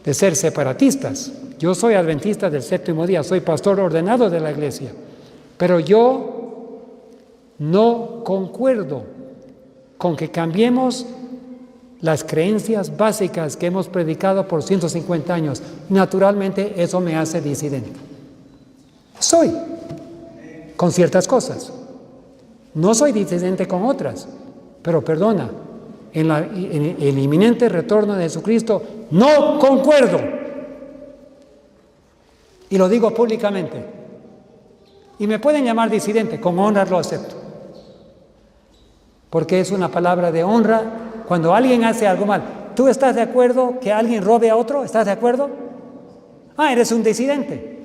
de ser separatistas. Yo soy adventista del séptimo día, soy pastor ordenado de la iglesia, pero yo no concuerdo con que cambiemos las creencias básicas que hemos predicado por 150 años. Naturalmente, eso me hace disidente. Soy, con ciertas cosas. No soy disidente con otras, pero perdona, en el inminente retorno de Jesucristo no concuerdo. Y lo digo públicamente. Y me pueden llamar disidente, con honra lo acepto. Porque es una palabra de honra cuando alguien hace algo mal. ¿Tú estás de acuerdo que alguien robe a otro? ¿Estás de acuerdo? Ah, eres un disidente.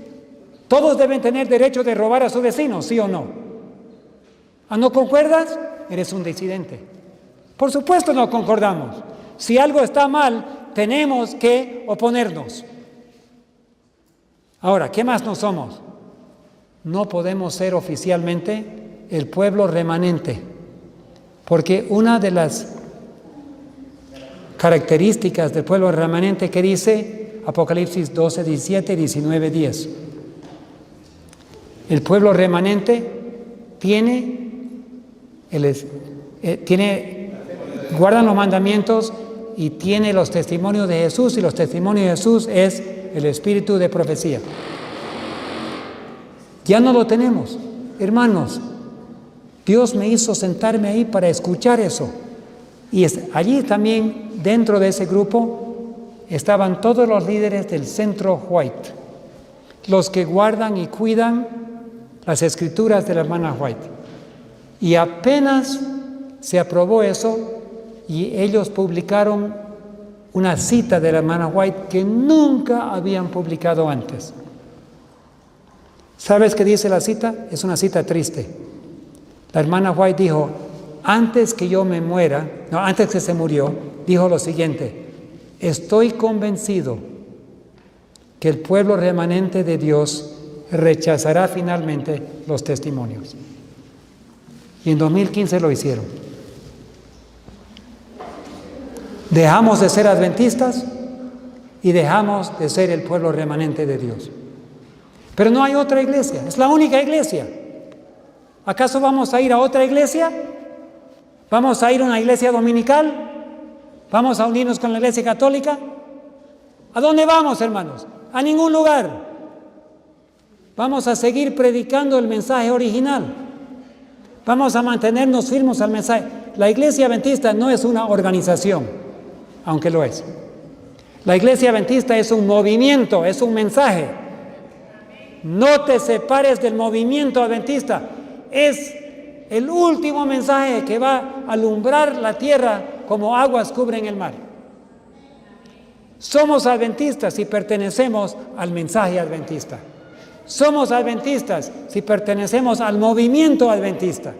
Todos deben tener derecho de robar a su vecino, ¿sí o no? ¿Ah, no concuerdas? Eres un disidente. Por supuesto no concordamos. Si algo está mal, tenemos que oponernos. Ahora, ¿qué más no somos? No podemos ser oficialmente el pueblo remanente, porque una de las características del pueblo remanente que dice Apocalipsis 12, 17, 19, 10. El pueblo remanente guardan los mandamientos y tiene los testimonios de Jesús, y los testimonios de Jesús es el espíritu de profecía. Ya no lo tenemos, hermanos. Dios me hizo sentarme ahí para escuchar eso. Y allí también, dentro de ese grupo, estaban todos los líderes del Centro White, los que guardan y cuidan las escrituras de la hermana White. Y apenas se aprobó eso, y ellos publicaron una cita de la hermana White que nunca habían publicado antes. ¿Sabes qué dice la cita? Es una cita triste. La hermana White dijo, antes que se murió, dijo lo siguiente: estoy convencido que el pueblo remanente de Dios rechazará finalmente los testimonios. Y en 2015 lo hicieron. Dejamos de ser adventistas y dejamos de ser el pueblo remanente de Dios. Pero no hay otra iglesia, es la única iglesia. ¿Acaso vamos a ir a otra iglesia? ¿Vamos a ir a una iglesia dominical? ¿Vamos a unirnos con la iglesia católica? ¿A dónde vamos, hermanos? A ningún lugar. Vamos a seguir predicando el mensaje original. Vamos a mantenernos firmes al mensaje. La iglesia adventista no es una organización, aunque lo es. La iglesia adventista es un movimiento, es un mensaje. No te separes del movimiento adventista. Es el último mensaje que va a alumbrar la tierra como aguas cubren el mar. Somos adventistas si pertenecemos al mensaje adventista. Somos adventistas si pertenecemos al movimiento adventista.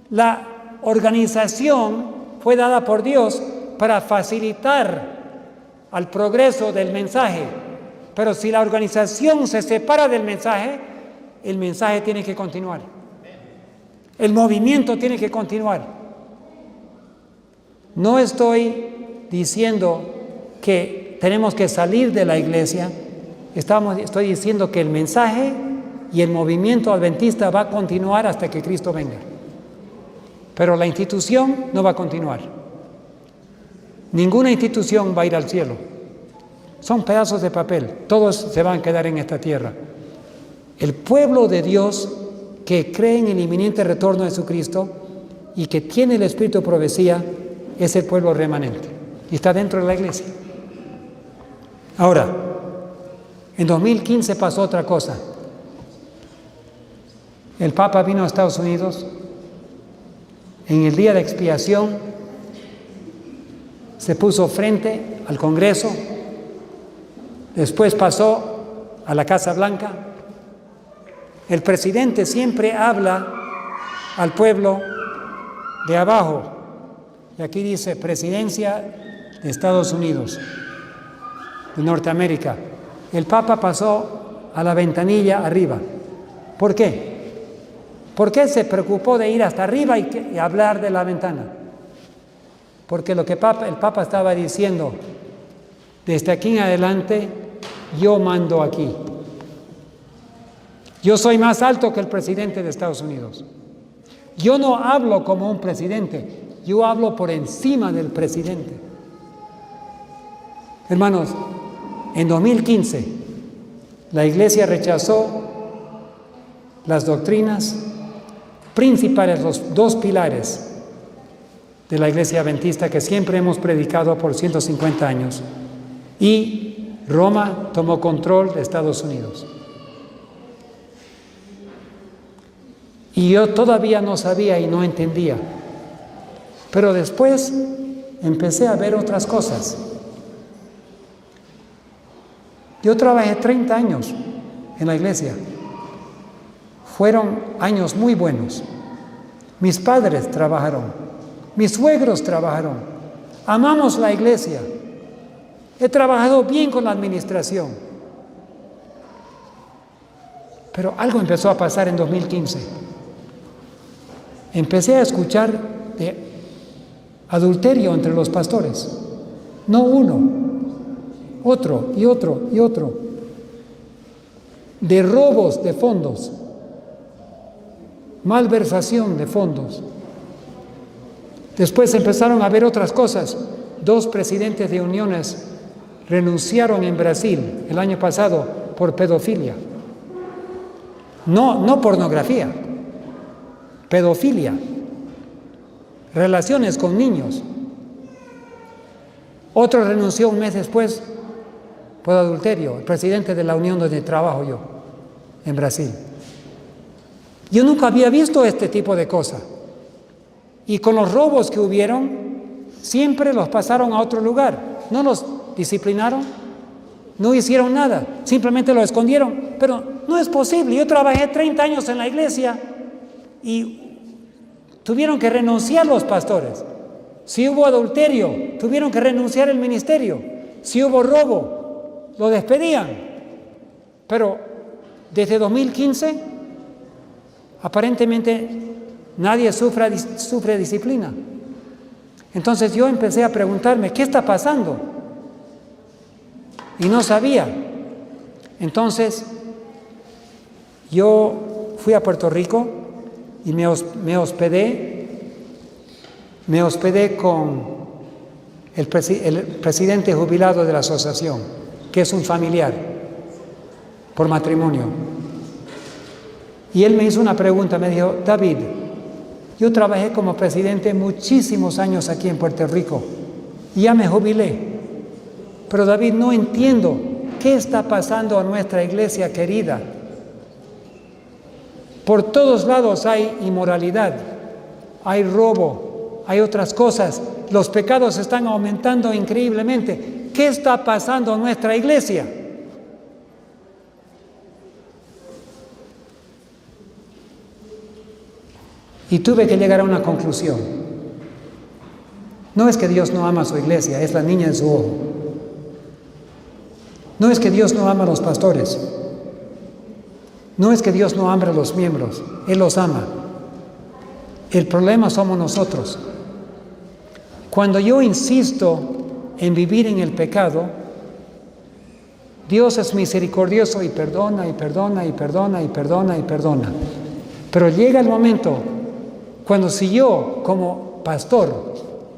La organización fue dada por Dios para facilitar al progreso del mensaje. Pero si la organización se separa del mensaje, el mensaje tiene que continuar. El movimiento tiene que continuar. No estoy diciendo que tenemos que salir de la iglesia. Estoy diciendo que el mensaje y el movimiento adventista va a continuar hasta que Cristo venga. Pero la institución no va a continuar. Ninguna institución va a ir al cielo. Son pedazos de papel. Todos se van a quedar en esta tierra. El pueblo de Dios que cree en el inminente retorno de Jesucristo y que tiene el espíritu de profecía es el pueblo remanente. Y está dentro de la iglesia. Ahora, en 2015 pasó otra cosa. El Papa vino a Estados Unidos. En el día de expiación se puso frente al Congreso. Después pasó a la Casa Blanca. El presidente siempre habla al pueblo de abajo. Y aquí dice Presidencia de Estados Unidos, de Norteamérica. El Papa pasó a la ventanilla arriba. ¿Por qué? ¿Por qué se preocupó de ir hasta arriba y hablar de la ventana? Porque lo que el Papa estaba diciendo, desde aquí en adelante, yo mando aquí. Yo soy más alto que el presidente de Estados Unidos. Yo no hablo como un presidente, Yo hablo por encima del presidente. Hermanos, en 2015, la Iglesia rechazó las doctrinas principales, los dos pilares de la Iglesia Adventista que siempre hemos predicado por 150 años. Y Roma tomó control de Estados Unidos. Y yo todavía no sabía y no entendía. Pero después empecé a ver otras cosas. Yo trabajé 30 años en la iglesia. Fueron años muy buenos. Mis padres trabajaron, mis suegros trabajaron. Amamos la iglesia. He trabajado bien con la administración. Pero algo empezó a pasar en 2015. Empecé a escuchar de adulterio entre los pastores. No uno, otro y otro y otro. De robos de fondos. Malversación de fondos. Después empezaron a ver otras cosas. 2 presidentes de uniones renunciaron en Brasil el año pasado por pedofilia. No pornografía, pedofilia, relaciones con niños. Otro renunció un mes después por adulterio, el presidente de la unión donde trabajo yo, en Brasil. Yo nunca había visto este tipo de cosas. Y con los robos que hubieron, siempre los pasaron a otro lugar. No los disciplinaron, no hicieron nada, simplemente lo escondieron. Pero no es posible. Yo trabajé 30 años en la iglesia y tuvieron que renunciar los pastores. Si hubo adulterio, tuvieron que renunciar el ministerio. Si hubo robo, lo despedían. Pero desde 2015, aparentemente nadie sufre disciplina. Entonces yo empecé a preguntarme, ¿qué está pasando? Y no sabía. Entonces yo fui a Puerto Rico y me hospedé con el presidente jubilado de la asociación, que es un familiar por matrimonio. Y él me hizo una pregunta, me dijo, David, yo trabajé como presidente muchísimos años aquí en Puerto Rico y ya me jubilé. Pero David, no entiendo qué está pasando a nuestra iglesia querida. Por todos lados hay inmoralidad, hay robo, hay otras cosas. Los pecados están aumentando increíblemente. ¿Qué está pasando en nuestra iglesia? Y tuve que llegar a una conclusión. No es que Dios no ama a su iglesia, es la niña en su ojo. No es que Dios no ama a los pastores. No es que Dios no ama a los miembros, Él los ama. El problema somos nosotros. Cuando yo insisto en vivir en el pecado, Dios es misericordioso y perdona, y perdona, y perdona, y perdona, y perdona. Pero llega el momento cuando si yo, como pastor,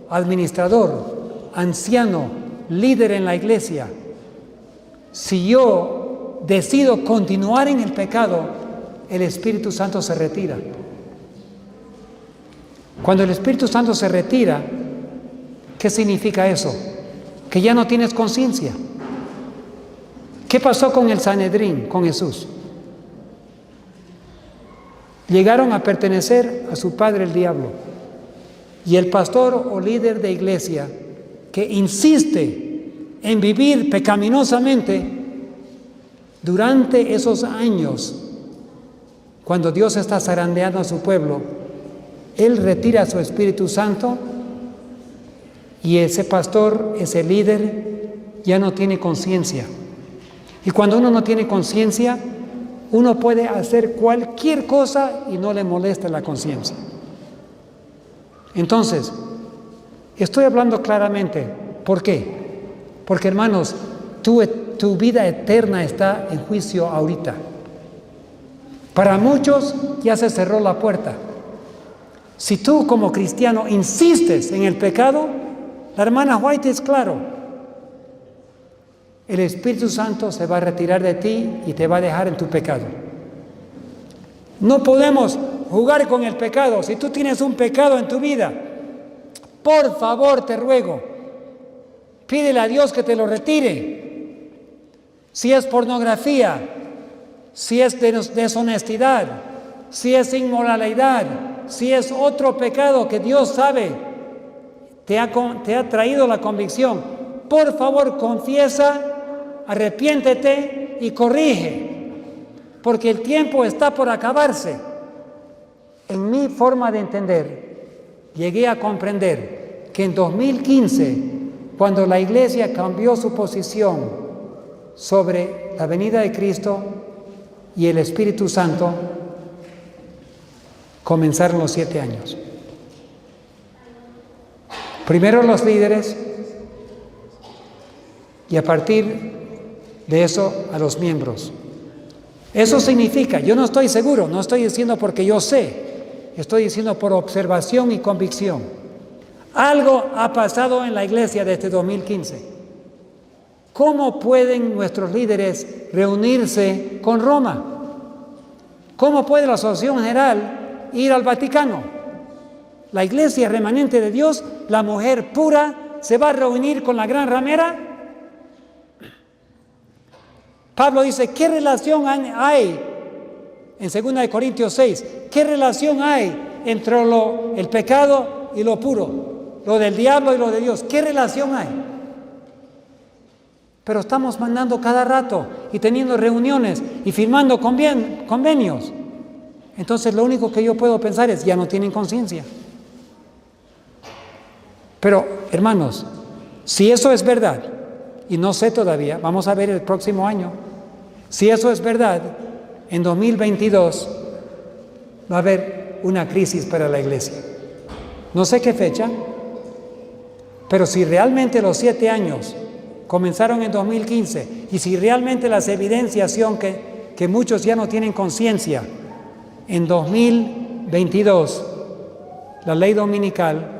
administrador, anciano, líder en la iglesia, si yo decido continuar en el pecado, el Espíritu Santo se retira. Cuando el Espíritu Santo se retira, ¿qué significa eso? Que ya no tienes conciencia. ¿Qué pasó con el Sanedrín, con Jesús? Llegaron a pertenecer a su padre el diablo. Y el pastor o líder de iglesia que insiste en vivir pecaminosamente durante esos años, cuando Dios está zarandeando a su pueblo, Él retira su Espíritu Santo y ese pastor, ese líder, ya no tiene conciencia. Y cuando uno no tiene conciencia, uno puede hacer cualquier cosa y no le molesta la conciencia. Entonces, estoy hablando claramente. ¿Por qué? Porque, hermanos, tu vida eterna está en juicio ahorita. Para muchos ya se cerró la puerta. Si tú como cristiano insistes en el pecado, la hermana White es claro. El Espíritu Santo se va a retirar de ti y te va a dejar en tu pecado. No podemos jugar con el pecado. Si tú tienes un pecado en tu vida, por favor te ruego, pídele a Dios que te lo retire. Si es pornografía, si es deshonestidad, si es inmoralidad, si es otro pecado que Dios sabe, te ha traído la convicción, por favor confiesa, arrepiéntete y corrige, porque el tiempo está por acabarse. En mi forma de entender, llegué a comprender que en 2015, cuando la Iglesia cambió su posición sobre la venida de Cristo y el Espíritu Santo, comenzaron los 7 años. Primero los líderes y a partir de eso a los miembros. Eso significa, yo no estoy seguro, no estoy diciendo porque yo sé, estoy diciendo por observación y convicción. Algo ha pasado en la iglesia desde 2015. ¿Cómo pueden nuestros líderes reunirse con Roma? ¿Cómo puede la Asociación General ir al Vaticano? La iglesia remanente de Dios, la mujer pura, se va a reunir con la gran ramera. Pablo dice, ¿qué relación hay? En 2 Corintios 6, ¿qué relación hay entre el pecado y lo puro? Lo del diablo y lo de Dios. ¿Qué relación hay? Pero estamos mandando cada rato y teniendo reuniones y firmando convenios. Entonces lo único que yo puedo pensar es, ya no tienen conciencia. Pero, hermanos, si eso es verdad, y no sé todavía, vamos a ver el próximo año, si eso es verdad, en 2022 va a haber una crisis para la iglesia. No sé qué fecha, pero si realmente los 7 años comenzaron en 2015, y si realmente las evidencias son que muchos ya no tienen conciencia, en 2022 la ley dominical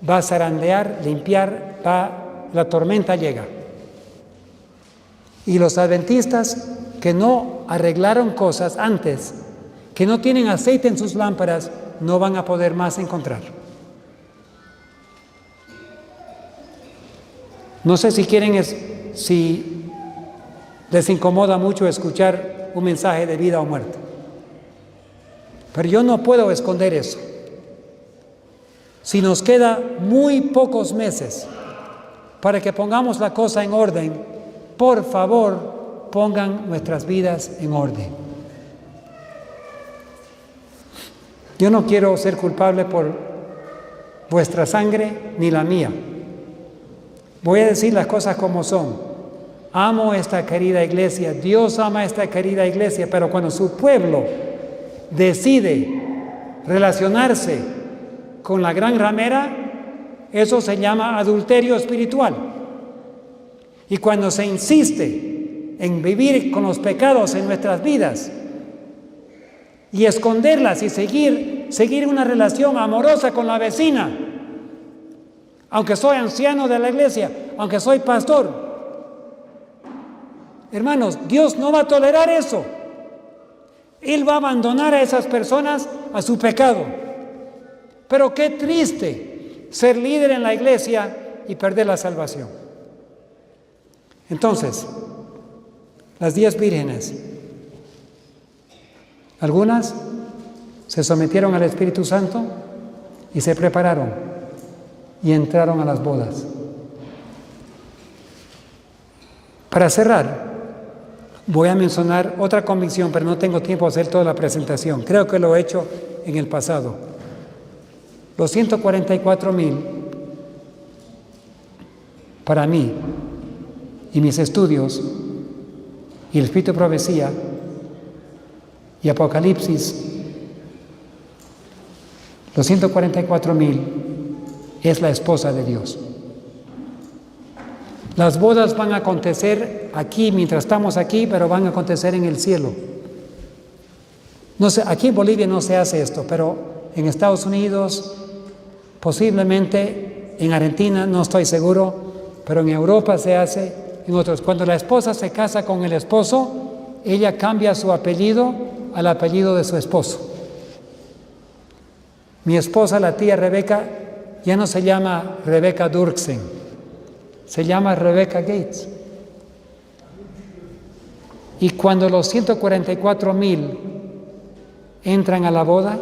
va a zarandear, limpiar, la tormenta llega. Y los adventistas que no arreglaron cosas antes, que no tienen aceite en sus lámparas, no van a poder más encontrar. No sé si les incomoda mucho escuchar un mensaje de vida o muerte, pero yo no puedo esconder eso. Si nos queda muy pocos meses para que pongamos la cosa en orden, por favor, pongan nuestras vidas en orden. Yo no quiero ser culpable por vuestra sangre ni la mía. Voy a decir las cosas como son. Amo esta querida iglesia, Dios ama esta querida iglesia, pero cuando su pueblo decide relacionarse con la gran ramera, eso se llama adulterio espiritual. Y cuando se insiste en vivir con los pecados en nuestras vidas y esconderlas y seguir una relación amorosa con la vecina, aunque soy anciano de la iglesia, aunque soy pastor, hermanos, Dios no va a tolerar eso. Él va a abandonar a esas personas a su pecado. Pero qué triste ser líder en la iglesia y perder la salvación. Entonces, las 10 vírgenes, algunas se sometieron al Espíritu Santo y se prepararon y entraron a las bodas. Para cerrar, voy a mencionar otra convicción, pero no tengo tiempo de hacer toda la presentación. Creo que lo he hecho en el pasado. Los 144,000, para mí, y mis estudios, y el Espíritu de Profecía, y Apocalipsis, los 144,000 es la esposa de Dios. Las bodas van a acontecer aquí, mientras estamos aquí, pero van a acontecer en el cielo. No sé, aquí en Bolivia no se hace esto, pero en Estados Unidos, posiblemente en Argentina, no estoy seguro, pero en Europa se hace, en otros. Cuando la esposa se casa con el esposo, ella cambia su apellido al apellido de su esposo. Mi esposa, la tía Rebeca, ya no se llama Rebeca Durksen, se llama Rebecca Gates. Y cuando los 144,000 entran a la boda,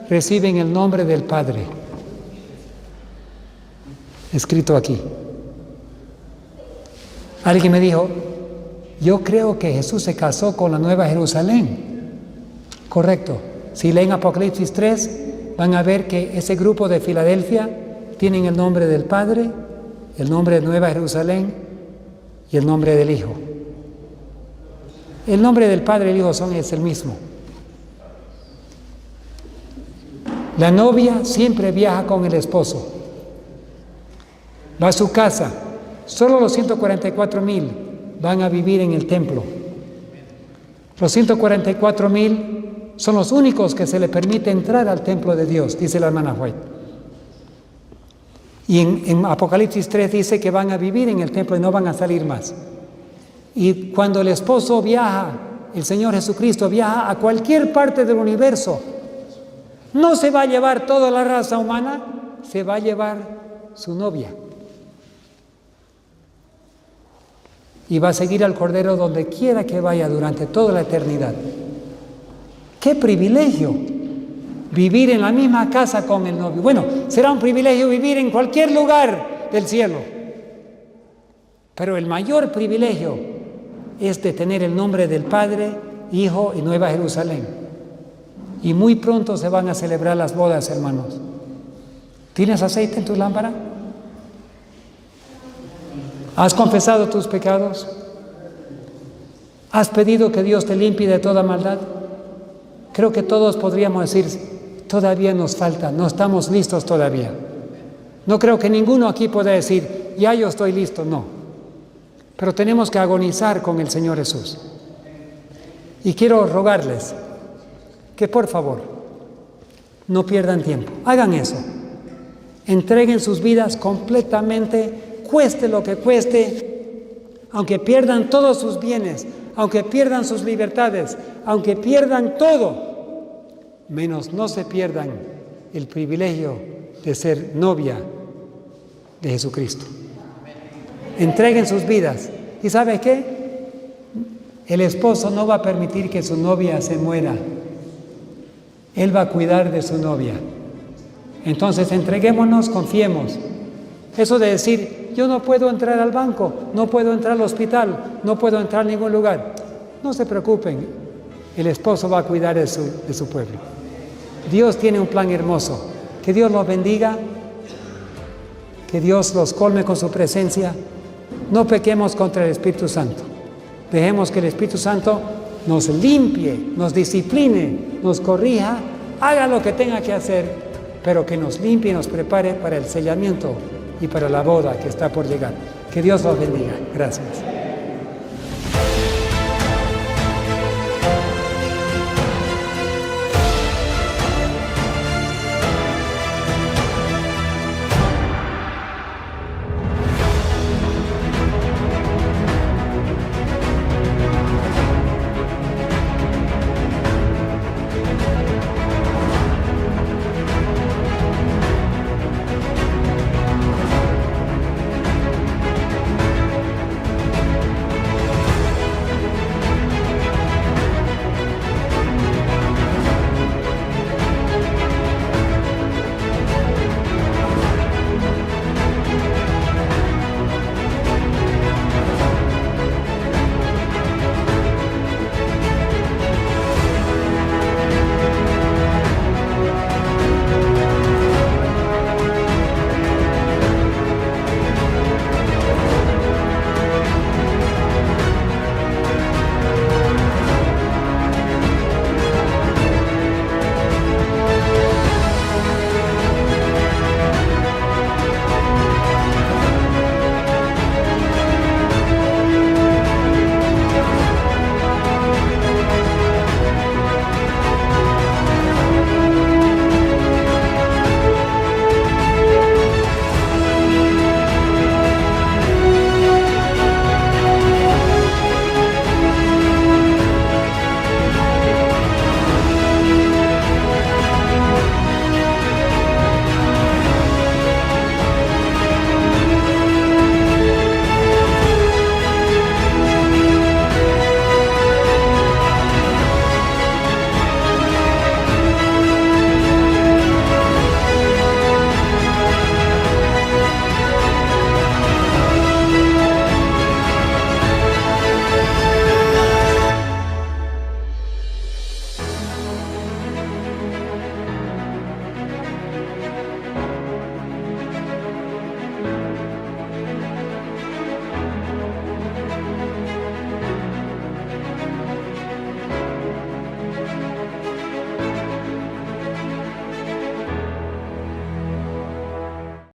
reciben el nombre del Padre, escrito aquí. Alguien me dijo, yo creo que Jesús se casó con la Nueva Jerusalén. Correcto. Si leen Apocalipsis 3, van a ver que ese grupo de Filadelfia tienen el nombre del Padre, el nombre de Nueva Jerusalén y el nombre del Hijo. El nombre del Padre y el Hijo es el mismo. La novia siempre viaja con el esposo. Va a su casa. Solo los 144,000 van a vivir en el templo. Los 144,000 son los únicos que se le permite entrar al templo de Dios, dice la hermana White. Y en Apocalipsis 3 dice que van a vivir en el templo y no van a salir más. Y cuando el esposo viaja, el Señor Jesucristo viaja a cualquier parte del universo, no se va a llevar toda la raza humana, se va a llevar su novia. Y va a seguir al Cordero donde quiera que vaya durante toda la eternidad. ¡Qué privilegio! Vivir en la misma casa con el novio. Bueno, será un privilegio vivir en cualquier lugar del cielo. Pero el mayor privilegio es de tener el nombre del Padre, Hijo y Nueva Jerusalén. Y muy pronto se van a celebrar las bodas, hermanos. ¿Tienes aceite en tu lámpara? ¿Has confesado tus pecados? ¿Has pedido que Dios te limpie de toda maldad? Creo que todos podríamos decir, todavía nos falta, no estamos listos todavía. No creo que ninguno aquí pueda decir, ya yo estoy listo, no. Pero tenemos que agonizar con el Señor Jesús. Y quiero rogarles que por favor no pierdan tiempo, hagan eso. Entreguen sus vidas completamente, cueste lo que cueste, aunque pierdan todos sus bienes, aunque pierdan sus libertades, aunque pierdan todo, menos no se pierdan el privilegio de ser novia de Jesucristo. Entreguen sus vidas. ¿Y sabe qué? El esposo no va a permitir que su novia se muera. Él va a cuidar de su novia. Entonces entreguémonos, confiemos. Eso de decir, yo no puedo entrar al banco, no puedo entrar al hospital, no puedo entrar a ningún lugar. No se preocupen, el esposo va a cuidar de su pueblo. Dios tiene un plan hermoso. Que Dios los bendiga, que Dios los colme con su presencia. No pequemos contra el Espíritu Santo. Dejemos que el Espíritu Santo nos limpie, nos discipline, nos corrija, haga lo que tenga que hacer, pero que nos limpie y nos prepare para el sellamiento y para la boda que está por llegar. Que Dios los bendiga. Gracias.